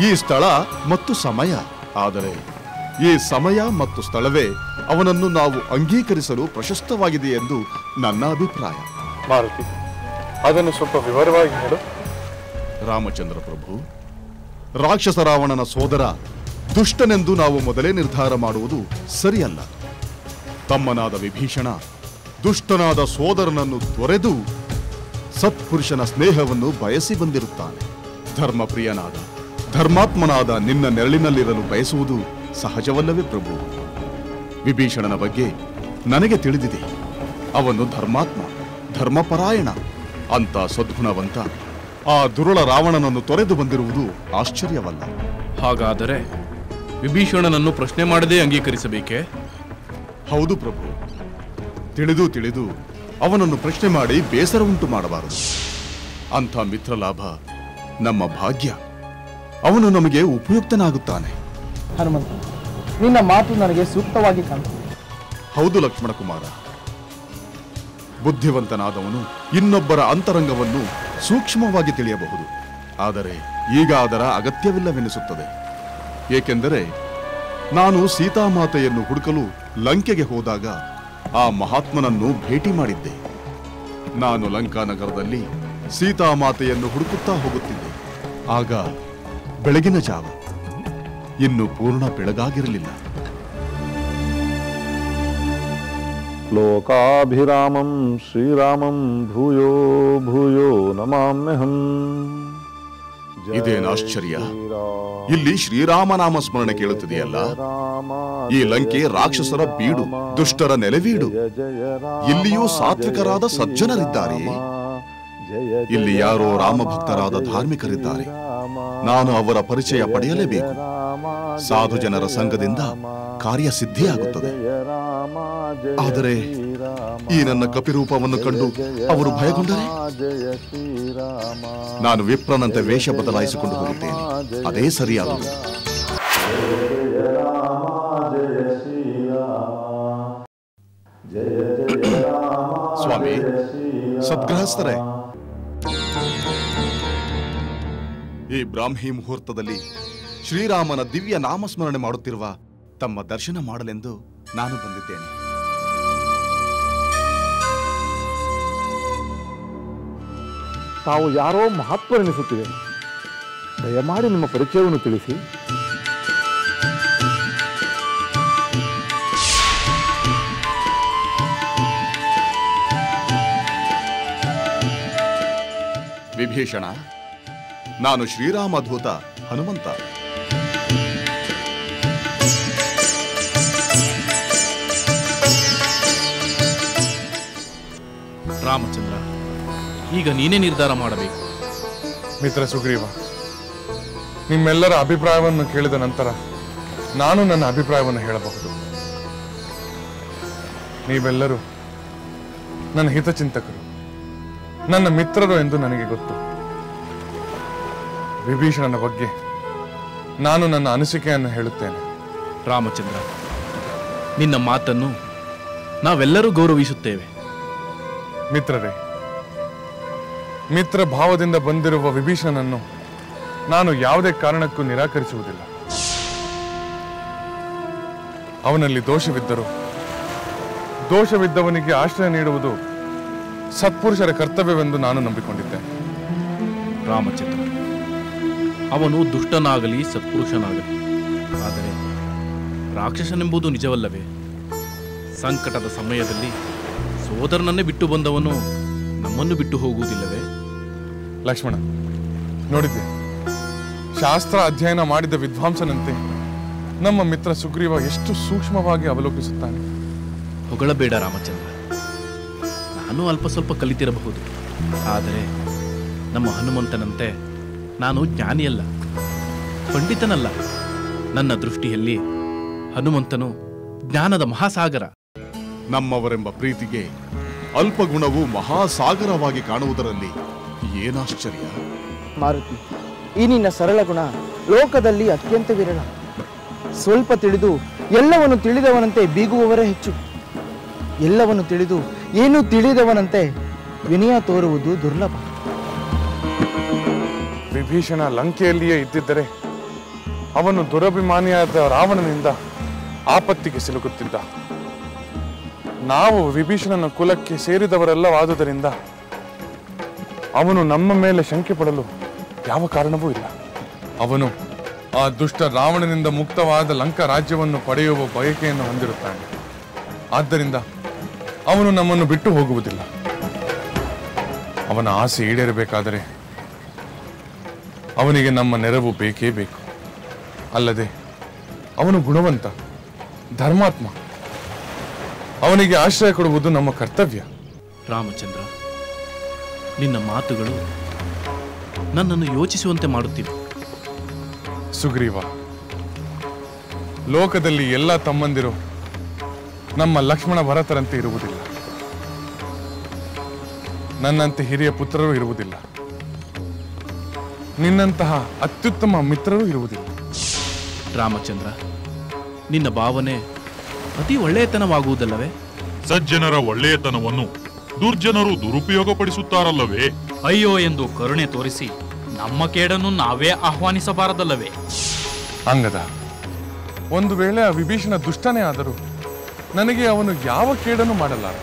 ಈ ಸ್ಥಳ ಮತ್ತು ಸಮಯ. ಆದರೆ ಈ ಸಮಯ ಮತ್ತು ಸ್ಥಳವೇ ಅವನನ್ನು ನಾವು ಅಂಗೀಕರಿಸಲು ಪ್ರಶಸ್ತವಾಗಿದೆ ಎಂದು ನನ್ನ ಅಭಿಪ್ರಾಯ. ಮಾರುತಿ, ಅದನ್ನು ಸ್ವಲ್ಪ ವಿವರವಾಗಿ ಹೇಳು. ರಾಮಚಂದ್ರ ಪ್ರಭು, ರಾಕ್ಷಸ ರಾವಣನ ಸೋದರ ದುಷ್ಟನೆಂದು ನಾವು ಮೊದಲೇ ನಿರ್ಧಾರ ಮಾಡುವುದು ಸರಿಯಲ್ಲ. ತಮ್ಮನಾದ ವಿಭೀಷಣ ದುಷ್ಟನಾದ ಸೋದರನನ್ನು ತೊರೆದು ಸತ್ಪುರುಷನ ಸ್ನೇಹವನ್ನು ಬಯಸಿ ಬಂದಿರುತ್ತಾನೆ. ಧರ್ಮಪ್ರಿಯನಾದ ಧರ್ಮಾತ್ಮನಾದ ನಿನ್ನ ನೆರಳಿನಲ್ಲಿರಲು ಬಯಸುವುದು ಸಹಜವಲ್ಲವೇ ಪ್ರಭು? ವಿಭೀಷಣನ ಬಗ್ಗೆ ನನಗೆ ತಿಳಿದಿದೆ. ಅವನು ಧರ್ಮಾತ್ಮ, ಧರ್ಮಪರಾಯಣ ಅಂತ ಸದ್ಗುಣವಂತ ಆ ದುರುಳ ರಾವಣನನ್ನು ತೊರೆದು ಬಂದಿರುವುದು ಆಶ್ಚರ್ಯವಲ್ಲ. ಹಾಗಾದರೆ ವಿಭೀಷಣನನ್ನು ಪ್ರಶ್ನೆ ಮಾಡದೇ ಅಂಗೀಕರಿಸಬೇಕೇ? ಹೌದು ಪ್ರಭು. ತಿಳಿದು ಅವನನ್ನು ಪ್ರಶ್ನೆ ಮಾಡಿ ಬೇಸರ ಉಂಟು ಮಾಡಬಾರದು. ಅಂಥ ಮಿತ್ರಲಾಭ ನಮ್ಮ ಭಾಗ್ಯ. ಅವನು ನಮಗೆ ಉಪಯುಕ್ತನಾಗುತ್ತಾನೆ. ಹನುಮಂತ, ನಿನ್ನ ಮಾತು ನನಗೆ ಸೂಕ್ತವಾಗಿ ಕಾಣುತ್ತದೆ. ಹೌದು ಲಕ್ಷ್ಮಣ ಕುಮಾರ. ಬುದ್ಧಿವಂತನಾದವನು ಇನ್ನೊಬ್ಬರ ಅಂತರಂಗವನ್ನು ಸೂಕ್ಷ್ಮವಾಗಿ ತಿಳಿಯಬಹುದು. ಆದರೆ ಈಗ ಅದರ ಅಗತ್ಯವಿಲ್ಲವೆನಿಸುತ್ತದೆ. ಏಕೆಂದರೆ ನಾನು ಸೀತಾಮಾತೆಯನ್ನು ಹುಡುಕಲು ಲಂಕೆಗೆ ಹೋದಾಗ ಆ ಮಹಾತ್ಮನನ್ನು ಭೇಟಿ ಮಾಡಿದ್ದೆ. ನಾನು ಲಂಕಾನಗರದಲ್ಲಿ ಸೀತಾಮಾತೆಯನ್ನು ಹುಡುಕುತ್ತಾ ಹೋಗುತ್ತಿದ್ದೆ. ಆಗ ಬೆಳಗಿನ ಜಾವ. ಇನ್ನು ಪೂರ್ಣ ಬೆಳಗಾಗಿರಲಿಲ್ಲ. ಲೋಕಾಭಿರಾಮಂ ಶ್ರೀರಾಮಂ ಭೂಯೋ ಭೂಯೋ ನಮಾಮ್ಯಹಂ. ಇದೇನು ಆಶ್ಚರ್ಯ! ಇಲ್ಲಿ ಶ್ರೀರಾಮನಾಮ ಸ್ಮರಣೆ ಕೇಳುತ್ತಿದೆಯಲ್ಲ. ಈ ಲಂಕೆ ರಾಕ್ಷಸರ ಬೀಡು, ದುಷ್ಟರ ನೆಲೆವೀಡು. ಇಲ್ಲಿಯೂ ಸಾತ್ವಿಕರಾದ ಸಜ್ಜನರಿದ್ದಾರೆ. ಇಲ್ಲಿ ಯಾರೋ ರಾಮಭಕ್ತರಾದ ಧಾರ್ಮಿಕರಿದ್ದಾರೆ. ನಾನು ಅವರ ಪರಿಚಯ ಪಡೆಯಲೇಬೇಕು. ಸಾಧು ಜನರ ಸಂಘದಿಂದ ಕಾರ್ಯಸಿದ್ಧಿಯಾಗುತ್ತದೆ. ಆದರೆ ಈ ನನ್ನ ಕಪಿರೂಪವನ್ನು ಕಂಡು ಅವರು ಭಯಗೊಂಡರೆ ನಾನು ವಿಪ್ರನಂತೆ ವೇಷ ಬದಲಾಯಿಸಿಕೊಂಡು ಹೋಗುತ್ತೇನೆ. ಅದೇ ಸರಿಯಾದದು. ಸ್ವಾಮಿ, ಸದ್ಗೃಹಸ್ಥರೇ, ಈ ಬ್ರಾಹ್ಮಿ ಮುಹೂರ್ತದಲ್ಲಿ ಶ್ರೀರಾಮನ ದಿವ್ಯ ನಾಮಸ್ಮರಣೆ ಮಾಡುತ್ತಿರುವ ತಮ್ಮ ದರ್ಶನ ಮಾಡಲೆಂದು ನಾನು ಬಂದಿದ್ದೇನೆ. ತಾವು ಯಾರೋ ಮಹತ್ವವೆನಿಸುತ್ತಿದೆ. ದಯಮಾಡಿ ನಿಮ್ಮ ಪರಿಚಯವನ್ನು ತಿಳಿಸಿ. ವಿಭೀಷಣ, ನಾನು ಶ್ರೀರಾಮಧೂತ ಹನುಮಂತ. ರಾಮಚಂದ್ರ, ಈಗ ನೀನೇ ನಿರ್ಧಾರ ಮಾಡಬೇಕು. ಮಿತ್ರ ಸುಗ್ರೀವ, ನಿಮ್ಮೆಲ್ಲರ ಅಭಿಪ್ರಾಯವನ್ನು ಕೇಳಿದ ನಂತರ ನಾನು ನನ್ನ ಅಭಿಪ್ರಾಯವನ್ನು ಹೇಳಬಹುದು. ನೀವೆಲ್ಲರೂ ನನ್ನ ಹಿತಚಿಂತಕರು, ನನ್ನ ಮಿತ್ರರು ಎಂದು ನನಗೆ ಗೊತ್ತು. ವಿಭೀಷಣನ ಬಗ್ಗೆ ನಾನು ನನ್ನ ಅನಿಸಿಕೆಯನ್ನು ಹೇಳುತ್ತೇನೆ. ರಾಮಚಂದ್ರ, ನಿನ್ನ ಮಾತನ್ನು ನಾವೆಲ್ಲರೂ ಗೌರವಿಸುತ್ತೇವೆ. ಮಿತ್ರರೇ, ಮಿತ್ರ ಭಾವದಿಂದ ಬಂದಿರುವ ವಿಭೀಷಣನನ್ನು ನಾನು ಯಾವುದೇ ಕಾರಣಕ್ಕೂ ನಿರಾಕರಿಸುವುದಿಲ್ಲ. ಅವನಲ್ಲಿ ದೋಷವಿದ್ದವನಿಗೆ ಆಶ್ರಯ ನೀಡುವುದು ಸತ್ಪುರುಷರ ಕರ್ತವ್ಯವೆಂದು ನಾನು ನಂಬಿಕೊಂಡಿದ್ದೇನೆ. ರಾಮಚಂದ್ರ, ಅವನು ದುಷ್ಟನಾಗಲಿ ಸತ್ಪುರುಷನಾಗಲಿ, ಆದರೆ ರಾಕ್ಷಸನೆಂಬುದು ನಿಜವಲ್ಲವೇ? ಸಂಕಟದ ಸಮಯದಲ್ಲಿ ಸೋದರನನ್ನೇ ಬಿಟ್ಟು ಬಂದವನು ನಮ್ಮನ್ನು ಬಿಟ್ಟು ಹೋಗುವುದಿಲ್ಲವೇ? ಲಕ್ಷ್ಮಣ, ನೋಡಿದ್ದೆ, ಶಾಸ್ತ್ರ ಅಧ್ಯಯನ ಮಾಡಿದ ವಿದ್ವಾಂಸನಂತೆ ನಮ್ಮ ಮಿತ್ರ ಸುಗ್ರೀವ ಎಷ್ಟು ಸೂಕ್ಷ್ಮವಾಗಿ ಅವಲೋಕಿಸುತ್ತಾನೆ. ಹೊಗಳಬೇಡ ರಾಮಚಂದ್ರ, ನಾನು ಅಲ್ಪ ಸ್ವಲ್ಪ ಕಲಿತಿರಬಹುದು, ಆದರೆ ನಮ್ಮ ಹನುಮಂತನಂತೆ ನಾನು ಜ್ಞಾನಿಯಲ್ಲ, ಪಂಡಿತನಲ್ಲ. ನನ್ನ ದೃಷ್ಟಿಯಲ್ಲಿ ಹನುಮಂತನು ಜ್ಞಾನದ ಮಹಾಸಾಗರ. ನಮ್ಮವರೆಂಬ ಪ್ರೀತಿಗೆ ಅಲ್ಪಗುಣವು ಮಹಾಸಾಗರವಾಗಿ ಕಾಣುವುದರಲ್ಲಿ ಏನಾಶ್ಚರ್ಯ? ಮಾರುತಿ, ಈ ನಿನ್ನ ಸರಳ ಗುಣ ಲೋಕದಲ್ಲಿ ಅತ್ಯಂತ ವಿರಳ. ಸ್ವಲ್ಪ ತಿಳಿದು ಎಲ್ಲವನ್ನು ತಿಳಿದವನಂತೆ ಬೀಗುವವರೇ ಹೆಚ್ಚು. ಎಲ್ಲವನ್ನು ತಿಳಿದು ಏನೂ ತಿಳಿದವನಂತೆ ವಿನಯ ತೋರುವುದು ದುರ್ಲಭ. ವಿಭೀಷಣ ಲಂಕೆಯಲ್ಲಿಯೇ ಇದ್ದಿದ್ದರೆ ಅವನು ದುರಭಿಮಾನಿಯಾದ ರಾವಣನಿಂದ ಆಪತ್ತಿಗೆ ಸಿಲುಕುತ್ತಿದ್ದ. ನಾವು ವಿಭೀಷಣನ ಕುಲಕ್ಕೆ ಸೇರಿದವರೆಲ್ಲವಾದುದರಿಂದ ಅವನು ನಮ್ಮ ಮೇಲೆ ಶಂಕೆ ಪಡಲು ಯಾವ ಕಾರಣವೂ ಇಲ್ಲ. ಅವನು ಆ ದುಷ್ಟ ರಾವಣನಿಂದ ಮುಕ್ತವಾದ ಲಂಕಾ ರಾಜ್ಯವನ್ನು ಪಡೆಯುವ ಬಯಕೆಯನ್ನು ಹೊಂದಿರುತ್ತಾನೆ. ಆದ್ದರಿಂದ ಅವನು ನಮ್ಮನ್ನು ಬಿಟ್ಟು ಹೋಗುವುದಿಲ್ಲ. ಅವನ ಆಸೆ ಈಡೇರಬೇಕಾದರೆ ಅವನಿಗೆ ನಮ್ಮ ನೆರವು ಬೇಕೇ ಬೇಕು. ಅಲ್ಲದೆ ಅವನು ಗುಣವಂತ, ಧರ್ಮಾತ್ಮ. ಅವನಿಗೆ ಆಶ್ರಯ ಕೊಡುವುದು ನಮ್ಮ ಕರ್ತವ್ಯ. ರಾಮಚಂದ್ರ, ನಿನ್ನ ಮಾತುಗಳು ನನ್ನನ್ನು ಯೋಚಿಸುವಂತೆ ಮಾಡುತ್ತಿವೆ. ಸುಗ್ರೀವ, ಲೋಕದಲ್ಲಿ ಎಲ್ಲ ತಮ್ಮಂದಿರು ನಮ್ಮ ಲಕ್ಷ್ಮಣ ಭರತರಂತೆ ಇರುವುದಿಲ್ಲ. ನನ್ನಂತೆ ಹಿರಿಯ ಪುತ್ರರು ಇರುವುದಿಲ್ಲ. ನಿನ್ನಂತಹ ಅತ್ಯುತ್ತಮ ಮಿತ್ರರು ಇರುವುದಿಲ್ಲ. ರಾಮಚಂದ್ರ, ನಿನ್ನ ಭಾವನೆ ಅತಿ ಒಳ್ಳೆಯತನವಾಗುವುದಲ್ಲವೇ? ಸಜ್ಜನರ ಒಳ್ಳೆಯತನವನ್ನು ದುರ್ಜನರು ದುರುಪಯೋಗಪಡಿಸುತ್ತಾರಲ್ಲವೇ? ಅಯ್ಯೋ ಎಂದು ಕರುಣೆ ತೋರಿಸಿ ನಮ್ಮ ಕೇಡನ್ನು ನಾವೇ ಆಹ್ವಾನಿಸಬಾರದಲ್ಲವೇ? ಅಂಗದ, ಒಂದು ವೇಳೆ ಆ ವಿಭೀಷಣ ದುಷ್ಟನೇ ಆದರೂ ನನಗೆ ಅವನು ಯಾವ ಕೇಡನ್ನು ಮಾಡಲಾರ.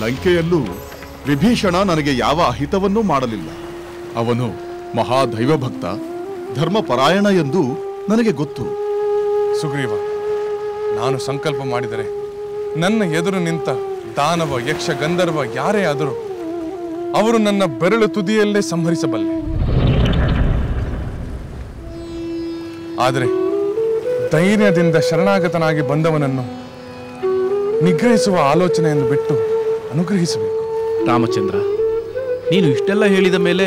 ಲಂಕೆಯಲ್ಲೂ ವಿಭೀಷಣ ನನಗೆ ಯಾವ ಅಹಿತವನ್ನೂ ಮಾಡಲಿಲ್ಲ. ಅವನು ಮಹಾದೈವಭಕ್ತ, ಧರ್ಮಪರಾಯಣ ಎಂದು ನನಗೆ ಗೊತ್ತು. ಸುಗ್ರೀವ, ನಾನು ಸಂಕಲ್ಪ ಮಾಡಿದರೆ ನನ್ನ ಎದುರು ನಿಂತ ದಾನವ, ಯಕ್ಷ, ಗಂಧರ್ವ ಯಾರೇ ಆದರೂ ಅವರು ನನ್ನ ಬೆರಳು ತುದಿಯಲ್ಲೇ ಸಂಹರಿಸಬಲ್ಲೆ. ಆದರೆ ಧೈರ್ಯದಿಂದ ಶರಣಾಗತನಾಗಿ ಬಂದವನನ್ನು ನಿಗ್ರಹಿಸುವ ಆಲೋಚನೆಯನ್ನು ಬಿಟ್ಟು ಅನುಗ್ರಹಿಸಬೇಕು. ರಾಮಚಂದ್ರ, ನೀನು ಇಷ್ಟೆಲ್ಲ ಹೇಳಿದ ಮೇಲೆ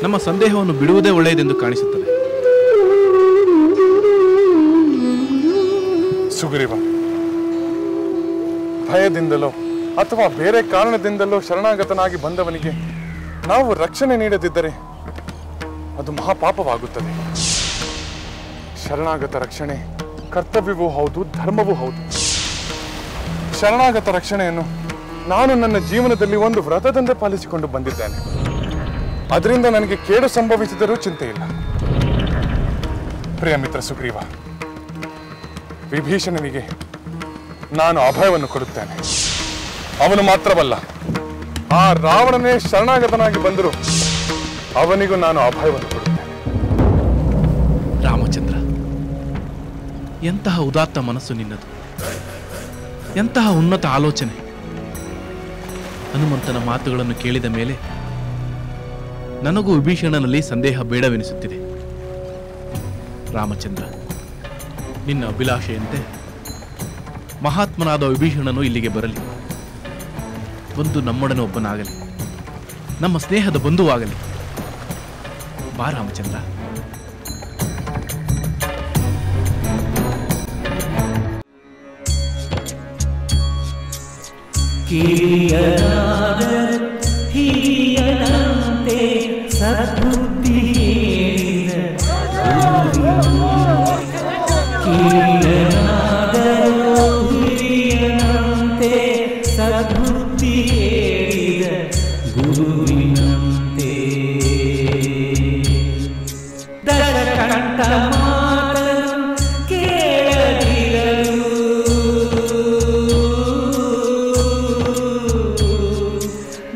ನಮ್ಮ ಸಂದೇಹವನ್ನು ಬಿಡುವುದೇ ಒಳ್ಳೆಯದೆಂದು ಕಾಣಿಸುತ್ತದೆ. ಸುಗ್ರೀವ, ಭಯದಿಂದಲೋ ಅಥವಾ ಬೇರೆ ಕಾರಣದಿಂದಲೋ ಶರಣಾಗತನಾಗಿ ಬಂದವನಿಗೆ ನಾವು ರಕ್ಷಣೆ ನೀಡದಿದ್ದರೆ ಅದು ಮಹಾಪಾಪವಾಗುತ್ತದೆ. ಶರಣಾಗತ ರಕ್ಷಣೆ ಕರ್ತವ್ಯವೂ ಹೌದು, ಧರ್ಮವೂ ಹೌದು. ಶರಣಾಗತ ರಕ್ಷಣೆಯನ್ನು ನಾನು ನನ್ನ ಜೀವನದಲ್ಲಿ ಒಂದು ವ್ರತದಂತೆ ಪಾಲಿಸಿಕೊಂಡು ಬಂದಿದ್ದೇನೆ. ಅದರಿಂದ ನನಗೆ ಕೇಡು ಸಂಭವಿಸಿದರೂ ಚಿಂತೆ ಇಲ್ಲ. ಪ್ರಿಯ ಮಿತ್ರ ಸುಗ್ರೀವ, ವಿಭೀಷಣನಿಗೆ ನಾನು ಅಭಯವನ್ನು ಕೊಡುತ್ತೇನೆ. ಅವನು ಮಾತ್ರವಲ್ಲ, ಆ ರಾವಣನೇ ಶರಣಾಗತನಾಗಿ ಬಂದರೂ ಅವನಿಗೂ ನಾನು ಅಭಯವನ್ನು ಕೊಡುತ್ತೇನೆ. ರಾಮಚಂದ್ರ, ಎಂತಹ ಉದಾತ್ತ ಮನಸ್ಸು ನಿನ್ನದು, ಎಂತಹ ಉನ್ನತ ಆಲೋಚನೆ. ಹನುಮಂತನ ಮಾತುಗಳನ್ನು ಕೇಳಿದ ಮೇಲೆ ನನಗೂ ವಿಭೀಷಣನಲ್ಲಿ ಸಂದೇಹ ಬೇಡವೆನಿಸುತ್ತಿದೆ. ರಾಮಚಂದ್ರ, ನಿನ್ನ ಅಭಿಲಾಷೆಯಂತೆ ಮಹಾತ್ಮನಾದ ವಿಭೀಷಣನು ಇಲ್ಲಿಗೆ ಬರಲಿ. ಬಂದು ನಮ್ಮೊಡನೆ ಒಬ್ಬನಾಗಲಿ, ನಮ್ಮ ಸ್ನೇಹದ ಬಂಧುವಾಗಲಿ. ಬಾ ರಾಮಚಂದ್ರ. ಹಿರಿಯನಂತೆ ಸದ್ಬುದ್ಧಿ ಹಿರಿಯನಂತೆ ಸದ್ಬುದ್ಧಿ ಗುರುವಿನಂತೆ ದಶಕಂಠ ಮಾತನು ಕೇಳದಿರಲು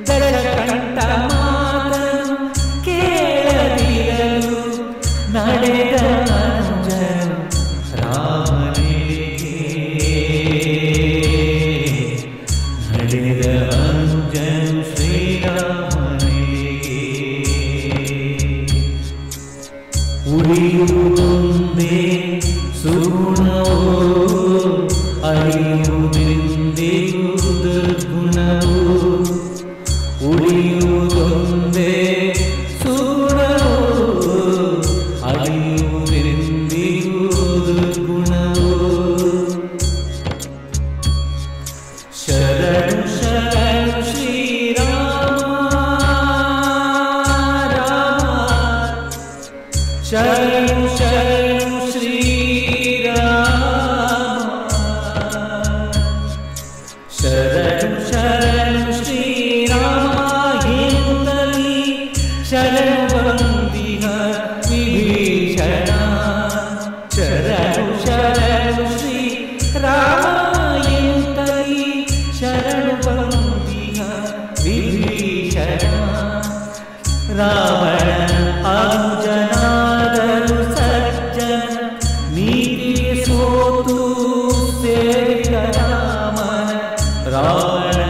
ದಶಕಂಠ ಮಾತನು ಕೇಳದಿರಲು ನಡೆದ ಅಂಜನು ರಾಮನಿಗೆ ನಡೆದ ಅಂಜನು ಶ್ರೀರಾಮನಿಗೆ ಉಳಿಯುವುದೊಂದೇ ಸುಗುಣವೋ ಅರಿಯುವುದೆಂದಿಗೂ ದುರ್ಗುಣವೋ ಉಳಿಯುವುದೊಂದೇ ಸುಗುಣವೋ ಅರಿಯುವುದೆಂದಿಗೂ ದುರ್ಗುಣವೋ ಶರಣು ಶರಣು ಶ್ರೀರಾಮ ರಾಮ ಶರಣು ಶರಣು ಶ್ರೀರಾಮ ಶರಣು ಶರಣು ಶ್ರೀರಾಮ ಹಿಂದಲಿ ಶರಣು ಬಂದಿಹ ವಿಭೀಷಣ ಶರಣು ಶರಣು ಶ್ರೀರಾಮ ಹಿಂದಲಿ ಶರಣು ಬಂದಿಹ ವಿಭೀಷಣ ರಾವಣ ಅನುಜನಾದರು ಸಜ್ಜನ ನೀತಿಗೆ ಸೋತು ಸೇರಿದ ರಾಮನ ರಾವಣ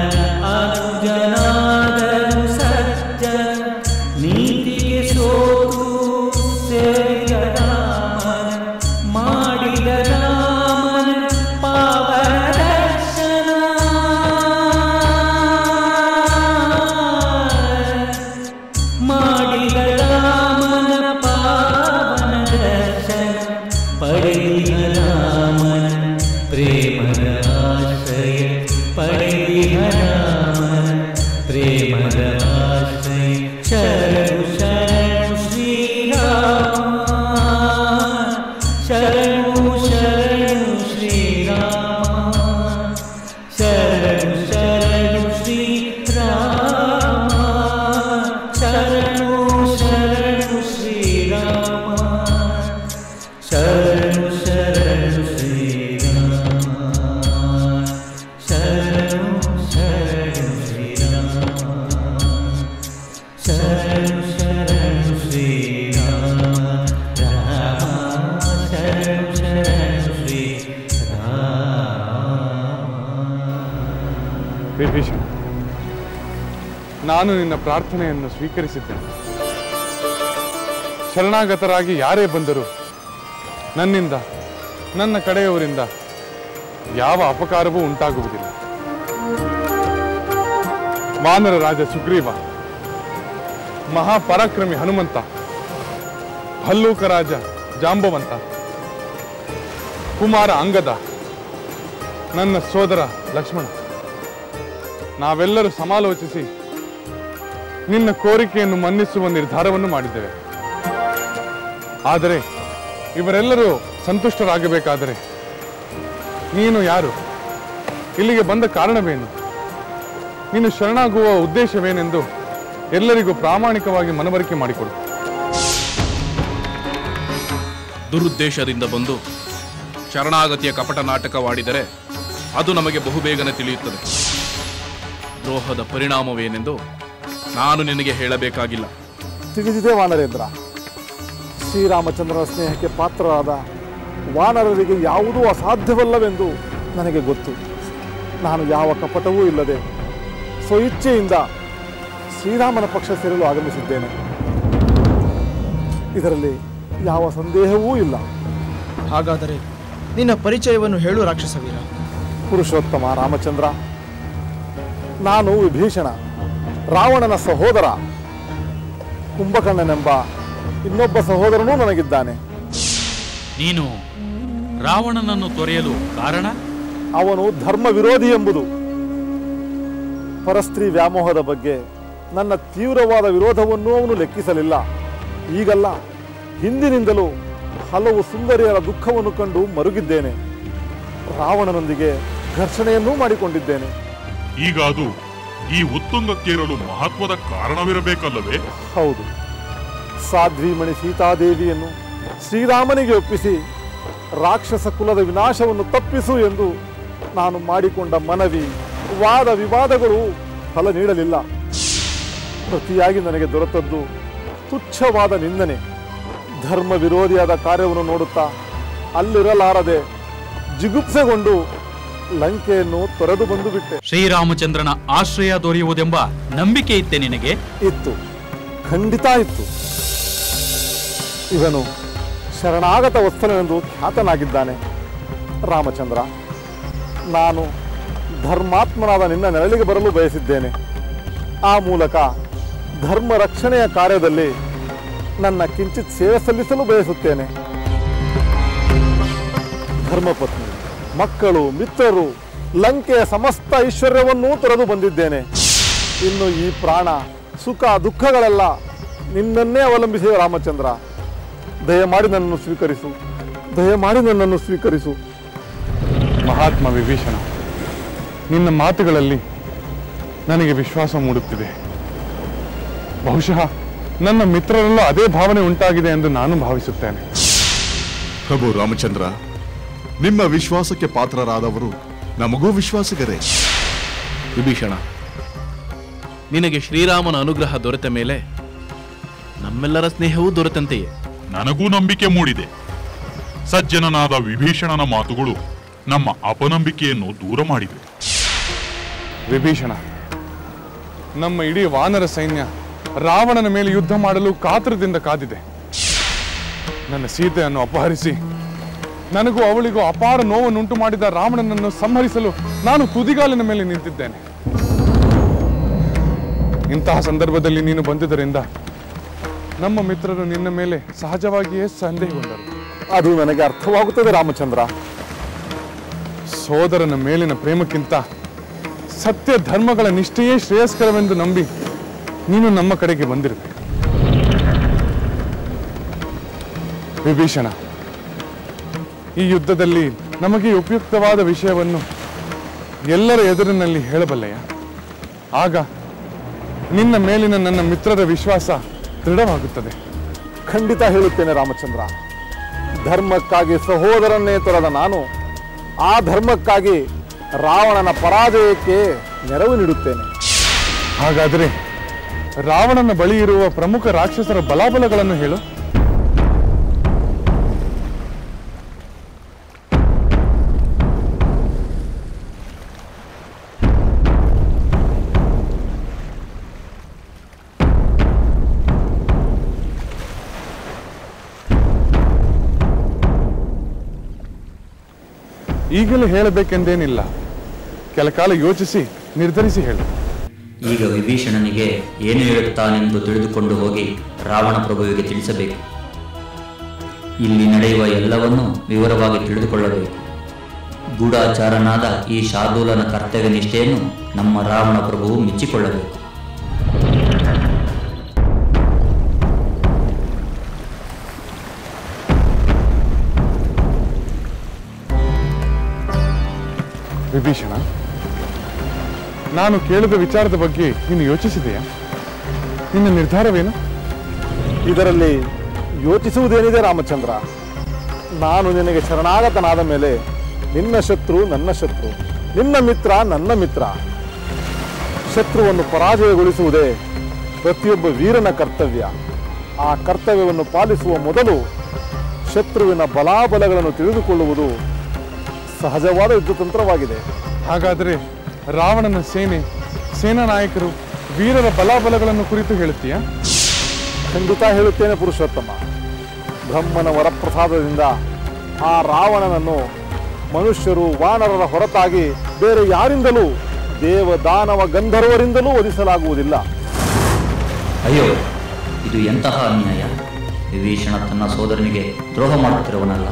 ಅನುಜನಾದರು ಸಜ್ಜನ ನೀತಿಗೆ ಸೋತು ಸೇರಿದ ರಾಮನ ಮಾಡಿದ ರಾಮನ ಪಾವನ ದರ್ಶನ ಮಾಡಿದ ರಾಮನ ಪಾವನ ದರ್ಶನ ಪಡೆದ ರಾಮನ ಪ್ರೇಮದ ಆಶ್ರಯ ಪಡೆದ ರಾಮನ ಪ್ರೇಮದ ಆಶ್ರಯ ಶರಣು ಶರಣು ಶ್ರೀರಾಮ ಶರಣು ಶರಣು ಶ್ರೀರಾಮ ಶರಣು ಶರಣು ಶ್ರೀರಾಮ ಶರಣು ಶರಣು ಶ್ರೀರಾಮ ಶರಣು ಶರಣು ಶ್ರೀರಾಮ ಶರಣು ಶರಣು ಶ್ರೀರಾಮ ಶರಣು ಶರಣು ಶ್ರೀರಾಮ ರಾಮ ಶರಣು ಶರಣು ಶ್ರೀರಾಮ. ವಿಭೀಷಣ, ನಾನು ನಿನ್ನ ಪ್ರಾರ್ಥನೆಯನ್ನು ಸ್ವೀಕರಿಸಿದ್ದೇನೆ. ಶರಣಾಗತರಾಗಿ ಯಾರೇ ಬಂದರೂ ನನ್ನಿಂದ ನನ್ನ ಕಡೆಯವರಿಂದ ಯಾವ ಅಪಕಾರವೂ ಉಂಟಾಗುವುದಿಲ್ಲ. ವಾನರ ರಾಜ ಸುಗ್ರೀವ, ಮಹಾಪರಾಕ್ರಮಿ ಹನುಮಂತ, ಭಲ್ಲೂಕ ರಾಜ ಜಾಂಬವಂತ, ಕುಮಾರ ಅಂಗದ, ನನ್ನ ಸೋದರ ಲಕ್ಷ್ಮಣ, ನಾವೆಲ್ಲರೂ ಸಮಾಲೋಚಿಸಿ ನಿನ್ನ ಕೋರಿಕೆಯನ್ನು ಮನ್ನಿಸುವ ನಿರ್ಧಾರವನ್ನು ಮಾಡಿದ್ದೇವೆ. ಆದರೆ ಇವರೆಲ್ಲರೂ ಸಂತುಷ್ಟರಾಗಬೇಕಾದರೆ ನೀನು ಯಾರು? ಇಲ್ಲಿಗೆ ಬಂದ ಕಾರಣವೇನು? ನೀನು ಶರಣಾಗುವ ಉದ್ದೇಶವೇನೆಂದು ಎಲ್ಲರಿಗೂ ಪ್ರಾಮಾಣಿಕವಾಗಿ ಮನವರಿಕೆ ಮಾಡಿಕೊಡು. ದುರುದ್ದೇಶದಿಂದ ಬಂದು ಶರಣಾಗತಿಯ ಕಪಟ ನಾಟಕವಾಡಿದರೆ ಅದು ನಮಗೆ ಬಹುಬೇಗನೆ ತಿಳಿಯುತ್ತದೆ. ದ್ರೋಹದ ಪರಿಣಾಮವೇನೆಂದು ನಾನು ನಿನಗೆ ಹೇಳಬೇಕಾಗಿಲ್ಲ. ತಿಳಿದಿದೆ ವಾನರೇಂದ್ರ. ಶ್ರೀರಾಮಚಂದ್ರನ ಸ್ನೇಹಕ್ಕೆ ಪಾತ್ರರಾದ ವಾನರರಿಗೆ ಯಾವುದೂ ಅಸಾಧ್ಯವಲ್ಲವೆಂದು ನನಗೆ ಗೊತ್ತು. ನಾನು ಯಾವ ಕಪಟವೂ ಇಲ್ಲದೆ ಸ್ವಇಚ್ಛೆಯಿಂದ ಶ್ರೀರಾಮನ ಪಕ್ಷ ಸೇರಲು ಆಗಮಿಸಿದ್ದೇನೆ. ಇದರಲ್ಲಿ ಯಾವ ಸಂದೇಹವೂ ಇಲ್ಲ. ಹಾಗಾದರೆ ನಿನ್ನ ಪರಿಚಯವನ್ನು ಹೇಳು ರಾಕ್ಷಸ ವೀರ. ಪುರುಷೋತ್ತಮ ರಾಮಚಂದ್ರ, ನಾನು ವಿಭೀಷಣ, ರಾವಣನ ಸಹೋದರ. ಕುಂಭಕರ್ಣನೆಂಬ ಇನ್ನೊಬ್ಬ ಸಹೋದರನೂ ನನಗಿದ್ದಾನೆ. ನೀನು ರಾವಣನನ್ನು ತೊರೆಯಲು ಕಾರಣ? ಅವನು ಧರ್ಮ ವಿರೋಧಿ ಎಂಬುದು. ಪರಸ್ತ್ರೀ ವ್ಯಾಮೋಹದ ಬಗ್ಗೆ ನನ್ನ ತೀವ್ರವಾದ ವಿರೋಧವನ್ನು ಅವನು ಲೆಕ್ಕಿಸಲಿಲ್ಲ. ಈಗಲ್ಲ, ಹಿಂದಿನಿಂದಲೂ ಹಲವು ಸುಂದರಿಯರ ದುಃಖವನ್ನು ಕಂಡು ಮರುಗಿದ್ದೇನೆ. ರಾವಣನೊಂದಿಗೆ ಘರ್ಷಣೆಯನ್ನೂ ಮಾಡಿಕೊಂಡಿದ್ದೇನೆ. ಈಗ ಅದು ಈ ಉತ್ತುಂಗಕ್ಕೇರಲು ಮಹತ್ವದ ಕಾರಣವಿರಬೇಕಲ್ಲವೇ? ಹೌದು. ಸಾಧ್ವೀಮಣಿ ಸೀತಾದೇವಿಯನ್ನು ಶ್ರೀರಾಮನಿಗೆ ಒಪ್ಪಿಸಿ ರಾಕ್ಷಸ ಕುಲದ ವಿನಾಶವನ್ನು ತಪ್ಪಿಸು ಎಂದು ನಾನು ಮಾಡಿಕೊಂಡ ಮನವಿ, ವಾದ ವಿವಾದಗಳು ಫಲ ನೀಡಲಿಲ್ಲ. ಪ್ರತಿಯಾಗಿ ನನಗೆ ದೊರೆತದ್ದು ತುಚ್ಛವಾದ ನಿಂದನೆ. ಧರ್ಮ ವಿರೋಧಿಯಾದ ಕಾರ್ಯವನ್ನು ನೋಡುತ್ತಾ ಅಲ್ಲಿರಲಾರದೆ ಜಿಗುಪ್ಸೆಗೊಂಡು ಲಂಕೆಯನ್ನು ತೊರೆದು ಬಂದು ಬಿಟ್ಟೆ. ಶ್ರೀರಾಮಚಂದ್ರನ ಆಶ್ರಯ ದೊರೆಯುವುದೆಂಬ ನಂಬಿಕೆ ಇತ್ತೆ ನಿನಗೆ? ಇತ್ತು, ಖಂಡಿತ ಇತ್ತು. ಇವನು ಶರಣಾಗತ ವತ್ಸಲನೆಂದು ಖ್ಯಾತನಾಗಿದ್ದಾನೆ. ರಾಮಚಂದ್ರ, ನಾನು ಧರ್ಮಾತ್ಮನಾದ ನಿನ್ನ ನೆರಳಿಗೆ ಬರಲು ಬಯಸಿದ್ದೇನೆ. ಆ ಮೂಲಕ ಧರ್ಮ ರಕ್ಷಣೆಯ ಕಾರ್ಯದಲ್ಲಿ ನನ್ನ ಕಿಂಚಿತ್ ಸೇವೆ ಸಲ್ಲಿಸಲು ಬಯಸುತ್ತೇನೆ. ಧರ್ಮಪತ್ನಿ, ಮಕ್ಕಳು, ಮಿತ್ರರು, ಲಂಕೆಯ ಸಮಸ್ತ ಐಶ್ವರ್ಯವನ್ನೂ ತೊರೆದು ಬಂದಿದ್ದೇನೆ. ಇನ್ನು ಈ ಪ್ರಾಣ, ಸುಖ, ದುಃಖಗಳೆಲ್ಲ ನಿನ್ನನ್ನೇ ಅವಲಂಬಿಸಿವೆ. ರಾಮಚಂದ್ರ, ದಯಮಾಡಿ ನನ್ನನ್ನು ಸ್ವೀಕರಿಸು, ದಯಮಾಡಿ ನನ್ನನ್ನು ಸ್ವೀಕರಿಸು. ಮಹಾತ್ಮ ವಿಭೀಷಣ, ನಿನ್ನ ಮಾತುಗಳಲ್ಲಿ ನನಗೆ ವಿಶ್ವಾಸ ಮೂಡುತ್ತಿದೆ. ಬಹುಶಃ ನನ್ನ ಮಿತ್ರರಲ್ಲೂ ಅದೇ ಭಾವನೆ ಉಂಟಾಗಿದೆ ಎಂದು ನಾನು ಭಾವಿಸುತ್ತೇನೆ. ಪ್ರಭು ರಾಮಚಂದ್ರ, ನಿಮ್ಮ ವಿಶ್ವಾಸಕ್ಕೆ ಪಾತ್ರರಾದವರು ನಮಗೂ ವಿಶ್ವಾಸಿಗರೇ. ವಿಭೀಷಣ, ನಿನಗೆ ಶ್ರೀರಾಮನ ಅನುಗ್ರಹ ದೊರೆತ ಮೇಲೆ ನಮ್ಮೆಲ್ಲರ ಸ್ನೇಹವೂ ದೊರೆತಂತೆಯೇ. ನನಗೂ ನಂಬಿಕೆ ಮೂಡಿದೆ. ಸಜ್ಜನನಾದ ವಿಭೀಷಣನ ಮಾತುಗಳು ನಮ್ಮ ಅಪನಂಬಿಕೆಯನ್ನು ದೂರ ಮಾಡಿವೆ. ವಿಭೀಷಣ, ನಮ್ಮ ಇಡೀ ವಾನರ ಸೈನ್ಯ ರಾವಣನ ಮೇಲೆ ಯುದ್ಧ ಮಾಡಲು ಕಾತರದಿಂದ ಕಾದಿದೆ. ನನ್ನ ಸೀತೆಯನ್ನು ಅಪಹರಿಸಿ ನನಗೂ ಅವಳಿಗೂ ಅಪಾರ ನೋವನ್ನುಂಟು ಮಾಡಿದ ರಾವಣನನ್ನು ಸಂಹರಿಸಲು ನಾನು ತುದಿಗಾಲಿನ ಮೇಲೆ ನಿಂತಿದ್ದೇನೆ. ಇಂತಹ ಸಂದರ್ಭದಲ್ಲಿ ನೀನು ಬಂದಿದ್ದರಿಂದ ನಮ್ಮ ಮಿತ್ರರು ನಿನ್ನ ಮೇಲೆ ಸಹಜವಾಗಿಯೇ ಸಂದೇಹಗೊಂಡರು. ಅದು ನನಗೆ ಅರ್ಥವಾಗುತ್ತದೆ ರಾಮಚಂದ್ರ. ಸೋದರನ ಮೇಲಿನ ಪ್ರೇಮಕ್ಕಿಂತ ಸತ್ಯ ಧರ್ಮಗಳ ನಿಷ್ಠೆಯೇ ಶ್ರೇಯಸ್ಕರವೆಂದು ನಂಬಿ ನೀನು ನಮ್ಮ ಕಡೆಗೆ ಬಂದಿರುವೆ. ವಿಭೀಷಣ, ಈ ಯುದ್ಧದಲ್ಲಿ ನಮಗೆ ಉಪಯುಕ್ತವಾದ ವಿಷಯವನ್ನು ಎಲ್ಲರ ಎದುರಿನಲ್ಲಿ ಹೇಳಬಲ್ಲೆಯ? ಆಗ ನಿನ್ನ ಮೇಲಿನ ನನ್ನ ಮಿತ್ರರ ವಿಶ್ವಾಸ ದೃಢವಾಗುತ್ತದೆ. ಖಂಡಿತ ಹೇಳುತ್ತೇನೆ ರಾಮಚಂದ್ರ. ಧರ್ಮಕ್ಕಾಗಿ ಸಹೋದರನ್ನೇ ತೊರೆದ ನಾನು ಆ ಧರ್ಮಕ್ಕಾಗಿ ರಾವಣನ ಪರಾಜಯಕ್ಕೆ ನೆರವು ನೀಡುತ್ತೇನೆ. ಹಾಗಾದರೆ ರಾವಣನ ಬಳಿ ಇರುವ ಪ್ರಮುಖ ರಾಕ್ಷಸರ ಬಲಾಬಲಗಳನ್ನು ಹೇಳು. ಈಗಲೇ ಹೇಳಬೇಕೆಂದೇನಿಲ್ಲ, ಕೆಲ ಕಾಲ ಯೋಚಿಸಿ ನಿರ್ಧರಿಸಿ ಹೇಳು. ಈಗ ವಿಭೀಷಣನಿಗೆ ಏನು ಹೇಳುತ್ತಾನೆಂದು ತಿಳಿದುಕೊಂಡು ಹೋಗಿ ರಾವಣ ಪ್ರಭುವಿಗೆ ತಿಳಿಸಬೇಕು. ಇಲ್ಲಿ ನಡೆಯುವ ಎಲ್ಲವನ್ನೂ ವಿವರವಾಗಿ ತಿಳಿದುಕೊಳ್ಳಬೇಕು. ಗೂಢಾಚಾರನಾದ ಈ ಶಾರ್ದೂಲನ ಕರ್ತವ್ಯ ನಿಷ್ಠೆಯನ್ನು ನಮ್ಮ ರಾವಣ ಪ್ರಭುವು ಮೆಚ್ಚಿಕೊಳ್ಳಬೇಕು. ವಿಭೀಷಣ, ನಾನು ಕೇಳಿದ ವಿಚಾರದ ಬಗ್ಗೆ ನೀನು ಯೋಚಿಸಿದೆಯಾ? ನಿನ್ನ ನಿರ್ಧಾರವೇನು? ಇದರಲ್ಲಿ ಯೋಚಿಸುವುದೇನಿದೆ ರಾಮಚಂದ್ರ? ನಾನು ನಿನಗೆ ಶರಣಾಗತನಾದ ಮೇಲೆ ನಿನ್ನ ಶತ್ರು ನನ್ನ ಶತ್ರು, ನಿನ್ನ ಮಿತ್ರ ನನ್ನ ಮಿತ್ರ. ಶತ್ರುವನ್ನು ಪರಾಜಯಗೊಳಿಸುವುದೇ ಪ್ರತಿಯೊಬ್ಬ ವೀರನ ಕರ್ತವ್ಯ. ಆ ಕರ್ತವ್ಯವನ್ನು ಪಾಲಿಸುವ ಮೊದಲು ಶತ್ರುವಿನ ಬಲಾಬಲಗಳನ್ನು ತಿಳಿದುಕೊಳ್ಳುವುದು ಸಹಜವಾದ ಯುದ್ಧತಂತ್ರವಾಗಿದೆ. ಹಾಗಾದರೆ ರಾವಣನ ಸೇನೆ, ಸೇನಾ ನಾಯಕರು, ವೀರರ ಬಲಾಬಲಗಳನ್ನು ಕುರಿತು ಹೇಳುತ್ತೀಯಾ? ಖಂಡಿತ ಹೇಳುತ್ತೇನೆ ಪುರುಷೋತ್ತಮ. ಬ್ರಹ್ಮನ ವರಪ್ರಸಾದದಿಂದ ಆ ರಾವಣನನ್ನು ಮನುಷ್ಯರು ವಾನರರ ಹೊರತಾಗಿ ಬೇರೆ ಯಾರಿಂದಲೂ ದೇವ ದಾನವ ಗಂಧರ್ವರಿಂದಲೂ ವಧಿಸಲಾಗುವುದಿಲ್ಲ. ಅಯ್ಯೋ, ಇದು ಎಂತಹ ಅನ್ಯಾಯ! ವಿಭೀಷಣ ತನ್ನ ಸೋದರನಿಗೆ ದ್ರೋಹ ಮಾಡುತ್ತಿರುವನಲ್ಲ.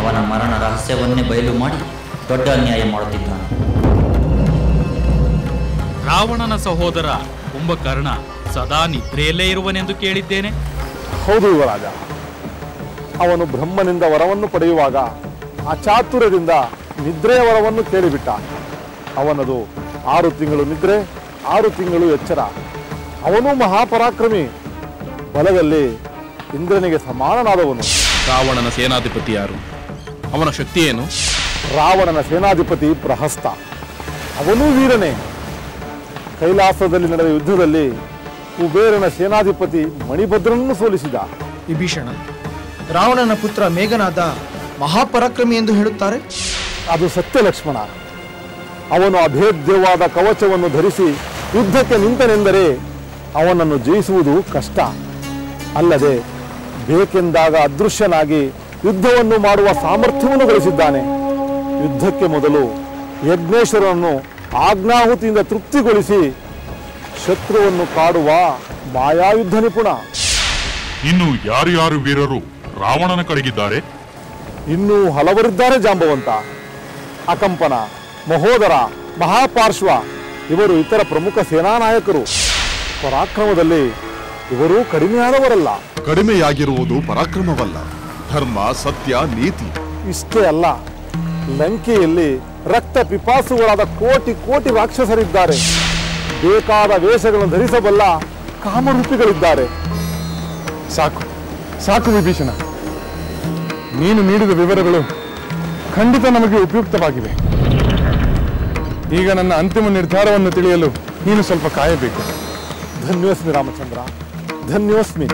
ಅವನ ಮರಣ ರಹಸ್ಯವನ್ನೇ ಬಯಲು ಮಾಡಿ ದೊಡ್ಡ ಅನ್ಯಾಯ ಮಾಡುತ್ತಿದ್ದಾನೆ. ರಾವಣನ ಸಹೋದರ ಕುಂಭಕರ್ಣ ಸದಾ ನಿದ್ರೆಯಲ್ಲೇ ಇರುವನೆಂದು ಕೇಳಿದ್ದೇನೆ. ಹೌದು ಯುವರಾಜ. ಅವನು ಬ್ರಹ್ಮನಿಂದ ವರವನ್ನು ಪಡೆಯುವಾಗ ಅಚಾತುರ್ಯದಿಂದ ನಿದ್ರೆಯ ವರವನ್ನು ಕೇಳಿಬಿಟ್ಟ. ಅವನದು 6 ತಿಂಗಳು ನಿದ್ರೆ, 6 ತಿಂಗಳು ಎಚ್ಚರ. ಅವನು ಮಹಾಪರಾಕ್ರಮಿ, ಬಲದಲ್ಲಿ ಇಂದ್ರನಿಗೆ ಸಮಾನನಾದವನು. ರಾವಣನ ಸೇನಾಧಿಪತಿ ಯಾರು? ಅವನ ಶಕ್ತಿ ಏನು? ರಾವಣನ ಸೇನಾಧಿಪತಿ ಪ್ರಹಸ್ತ, ಅವನೂ ವೀರನೇ. ಕೈಲಾಸದಲ್ಲಿ ನಡೆದ ಯುದ್ಧದಲ್ಲಿ ಕುಬೇರನ ಸೇನಾಧಿಪತಿ ಮಣಿಭದ್ರನನ್ನು ಸೋಲಿಸಿದ. ವಿಭೀಷಣ, ರಾವಣನ ಪುತ್ರ ಮೇಘನಾದ ಮಹಾಪರಾಕ್ರಮಿ ಎಂದು ಹೇಳುತ್ತಾರೆ. ಅದು ಸತ್ಯ ಲಕ್ಷ್ಮಣ. ಅವನು ಅಭೇದ್ಯವಾದ ಕವಚವನ್ನು ಧರಿಸಿ ಯುದ್ಧಕ್ಕೆ ನಿಂತನೆಂದರೆ ಅವನನ್ನು ಜಯಿಸುವುದು ಕಷ್ಟ. ಅಲ್ಲದೆ ಬೇಕೆಂದಾಗ ಅದೃಶ್ಯನಾಗಿ ಯುದ್ಧವನ್ನು ಮಾಡುವ ಸಾಮರ್ಥ್ಯವನ್ನು ಗಳಿಸಿದ್ದಾನೆ. ಯುದ್ಧಕ್ಕೆ ಮೊದಲು ಯಜ್ಞೇಶ್ವರನನ್ನು ಆಜ್ಞಾಹುತಿಯಿಂದ ತೃಪ್ತಿಗೊಳಿಸಿ ಶತ್ರುವನ್ನು ಕಾಡುವ ಮಾಯಾಯುದ್ಧ ನಿಪುಣ. ಇನ್ನು ಯಾರ್ಯಾರು ವೀರರು ರಾವಣನ ಕಡೆಗಿದ್ದಾರೆ? ಇನ್ನೂ ಹಲವರಿದ್ದಾರೆ ಜಾಂಬವಂತ. ಅಕಂಪನ, ಮಹೋದರ, ಮಹಾಪಾರ್ಶ್ವ ಇವರು ಇತರ ಪ್ರಮುಖ ಸೇನಾ ನಾಯಕರು. ಪರಾಕ್ರಮದಲ್ಲಿ ಇವರು ಕಡಿಮೆಯಾದವರಲ್ಲ. ಕಡಿಮೆಯಾಗಿರುವುದು ಪರಾಕ್ರಮವಲ್ಲ, ಧರ್ಮ, ಸತ್ಯ, ನೀತಿ. ಇಷ್ಟೇ ಅಲ್ಲ, ಲಂಕೆಯಲ್ಲಿ ರಕ್ತ ಪಿಪಾಸುಗಳಾದ ಕೋಟಿ ಕೋಟಿ ರಾಕ್ಷಸರಿದ್ದಾರೆ. ಬೇಕಾದ ವೇಷಗಳನ್ನು ಧರಿಸಬಲ್ಲ ಕಾಮರೂಪಿಗಳಿದ್ದಾರೆ. ಸಾಕು ಸಾಕು ವಿಭೀಷಣ, ನೀನು ನೀಡಿದ ವಿವರಗಳು ಖಂಡಿತ ನಮಗೆ ಉಪಯುಕ್ತವಾಗಿವೆ. ಈಗ ನನ್ನ ಅಂತಿಮ ನಿರ್ಧಾರವನ್ನು ತಿಳಿಯಲು ನೀನು ಸ್ವಲ್ಪ ಕಾಯಬೇಕು. ಧನ್ಯೋಸ್ಮಿ ರಾಮಚಂದ್ರ, ಧನ್ಯೋಸ್ಮಿ.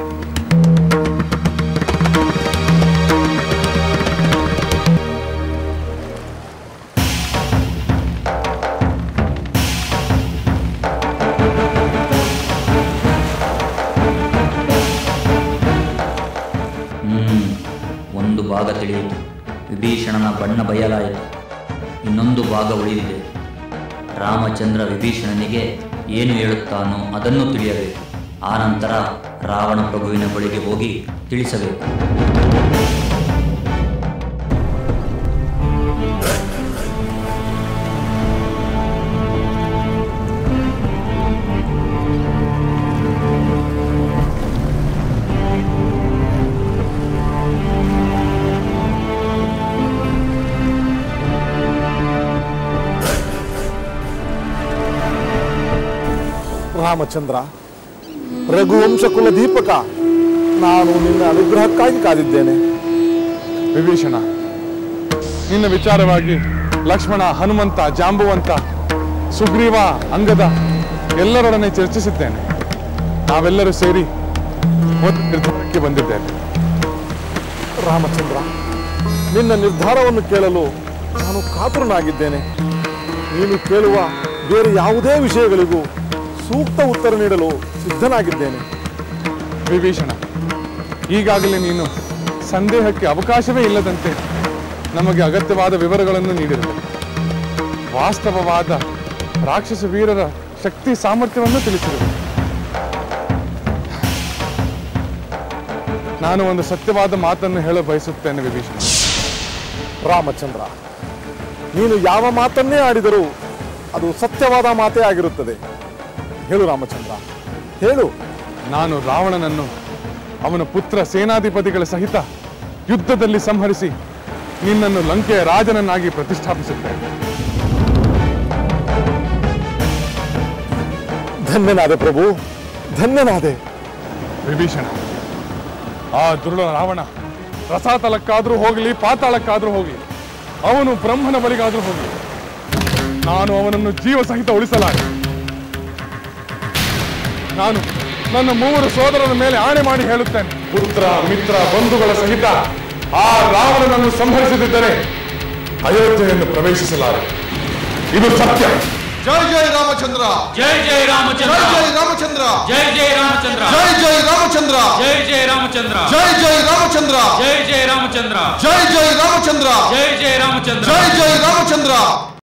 ಒಂದು ಭಾಗ ತಿಳಿಯಿತು. ವಿಭೀಷಣನ ಬಣ್ಣ ಬಯಲಾಯಿತು. ಇನ್ನೊಂದು ಭಾಗ ಉಳಿದಿದೆ. ರಾಮಚಂದ್ರ ವಿಭೀಷಣನಿಗೆ ಏನು ಹೇಳುತ್ತಾನೋ ಅದನ್ನು ತಿಳಿಯಬೇಕು. ಆನಂತರ ರಾವಣ ಪ್ರಭುವಿನ ಬಳಿಗೆ ಹೋಗಿ ತಿಳಿಸಬೇಕು. ರಾಮಚಂದ್ರ, ರಘುವಂಶ ಕುಲ ದೀಪಕ, ನಾನು ನಿನ್ನ ಅನುಗ್ರಹಕ್ಕಾಗಿ ಕಾದಿದ್ದೇನೆ. ವಿಭೀಷಣ, ನಿನ್ನ ವಿಚಾರವಾಗಿ ಲಕ್ಷ್ಮಣ, ಹನುಮಂತ, ಜಾಂಬುವಂತ, ಸುಗ್ರೀವ, ಅಂಗದ ಎಲ್ಲರೊಡನೆ ಚರ್ಚಿಸಿದ್ದೇನೆ. ನಾವೆಲ್ಲರೂ ಸೇರಿ ಒಂದು ನಿರ್ಧಾರಕ್ಕೆ ಬಂದಿದ್ದೇನೆ. ರಾಮಚಂದ್ರ, ನಿನ್ನ ನಿರ್ಧಾರವನ್ನು ಕೇಳಲು ನಾನು ಕಾತುರನಾಗಿದ್ದೇನೆ. ನೀನು ಕೇಳುವ ಬೇರೆ ಯಾವುದೇ ವಿಷಯಗಳಿಗೂ ಸೂಕ್ತ ಉತ್ತರ ನೀಡಲು ಸಿದ್ಧನಾಗಿದ್ದೇನೆ. ವಿಭೀಷಣ, ಈಗಾಗಲೇ ನೀನು ಸಂದೇಹಕ್ಕೆ ಅವಕಾಶವೇ ಇಲ್ಲದಂತೆ ನಮಗೆ ಅಗತ್ಯವಾದ ವಿವರಗಳನ್ನು ನೀಡಿರುವೆ. ವಾಸ್ತವವಾದ ರಾಕ್ಷಸ ವೀರರ ಶಕ್ತಿ ಸಾಮರ್ಥ್ಯವನ್ನು ತಿಳಿಸಿರುವೆ. ನಾನು ಒಂದು ಸತ್ಯವಾದ ಮಾತನ್ನು ಹೇಳ ಬಯಸುತ್ತೇನೆ ವಿಭೀಷಣ. ರಾಮಚಂದ್ರ, ನೀನು ಯಾವ ಮಾತನ್ನೇ ಆಡಿದರೂ ಅದು ಸತ್ಯವಾದ ಮಾತೇ ಆಗಿರುತ್ತದೆ. ಹೇಳು ರಾಮಚಂದ್ರ, ಹೇಳು. ನಾನು ರಾವಣನನ್ನು ಅವನ ಪುತ್ರ ಸೇನಾಧಿಪತಿಗಳ ಸಹಿತ ಯುದ್ಧದಲ್ಲಿ ಸಂಹರಿಸಿ ನಿನ್ನನ್ನು ಲಂಕೆಯ ರಾಜನನ್ನಾಗಿ ಪ್ರತಿಷ್ಠಾಪಿಸುತ್ತೇನೆ. ಧನ್ಯನಾದೆ ಪ್ರಭು, ಧನ್ಯನಾದೆ. ವಿಭೀಷಣ, ಆ ದುರುಳ ರಾವಣ ರಸಾತಲಕ್ಕಾದ್ರೂ ಹೋಗಲಿ, ಪಾತಾಳಕ್ಕಾದ್ರೂ ಹೋಗಲಿ, ಅವನು ಬ್ರಹ್ಮನ ಬಳಿಗಾದ್ರೂ ಹೋಗಲಿ, ನಾನು ಅವನನ್ನು ಜೀವ ಸಹಿತ ಉಳಿಸಲಾರೆ. ನಾನು ನನ್ನ 3 ಸೋದರರ ಮೇಲೆ ಆಣೆ ಮಾಡಿ ಹೇಳುತ್ತೇನೆ, ಪುತ್ರ, ಮಿತ್ರ, ಬಂಧುಗಳ ಸಹಿತ ಆ ರಾವಣನನ್ನು ಸಂಹರಿಸದಿದ್ದರೆ ಅಯೋಧ್ಯೆಯನ್ನು ಪ್ರವೇಶಿಸಲಾರೆ. ಇದು ಸತ್ಯ. ಜೈ ಜೈ ರಾಮಚಂದ್ರ, ಜೈ ಜೈ ರಾಮಚಂದ್ರ, ಜೈ ಜೈ ರಾಮಚಂದ್ರ, ಜೈ ಜೈ ರಾಮಚಂದ್ರ, ಜೈ ಜೈ ರಾಮಚಂದ್ರ, ಜೈ ಜೈ ರಾಮಚಂದ್ರ. ರಾಮಚಂದ್ರ ಜೈ ಜೈ ರಾಮಚಂದ್ರ ಜೈ ಜೈ ರಾಮಚಂದ್ರ ಜೈ ಜೈ ರಾಮಚಂದ್ರ ಜೈ ಜೈ ರಾಮಚಂದ್ರ ಜೈ ಜೈ ರಾಮಚಂದ್ರ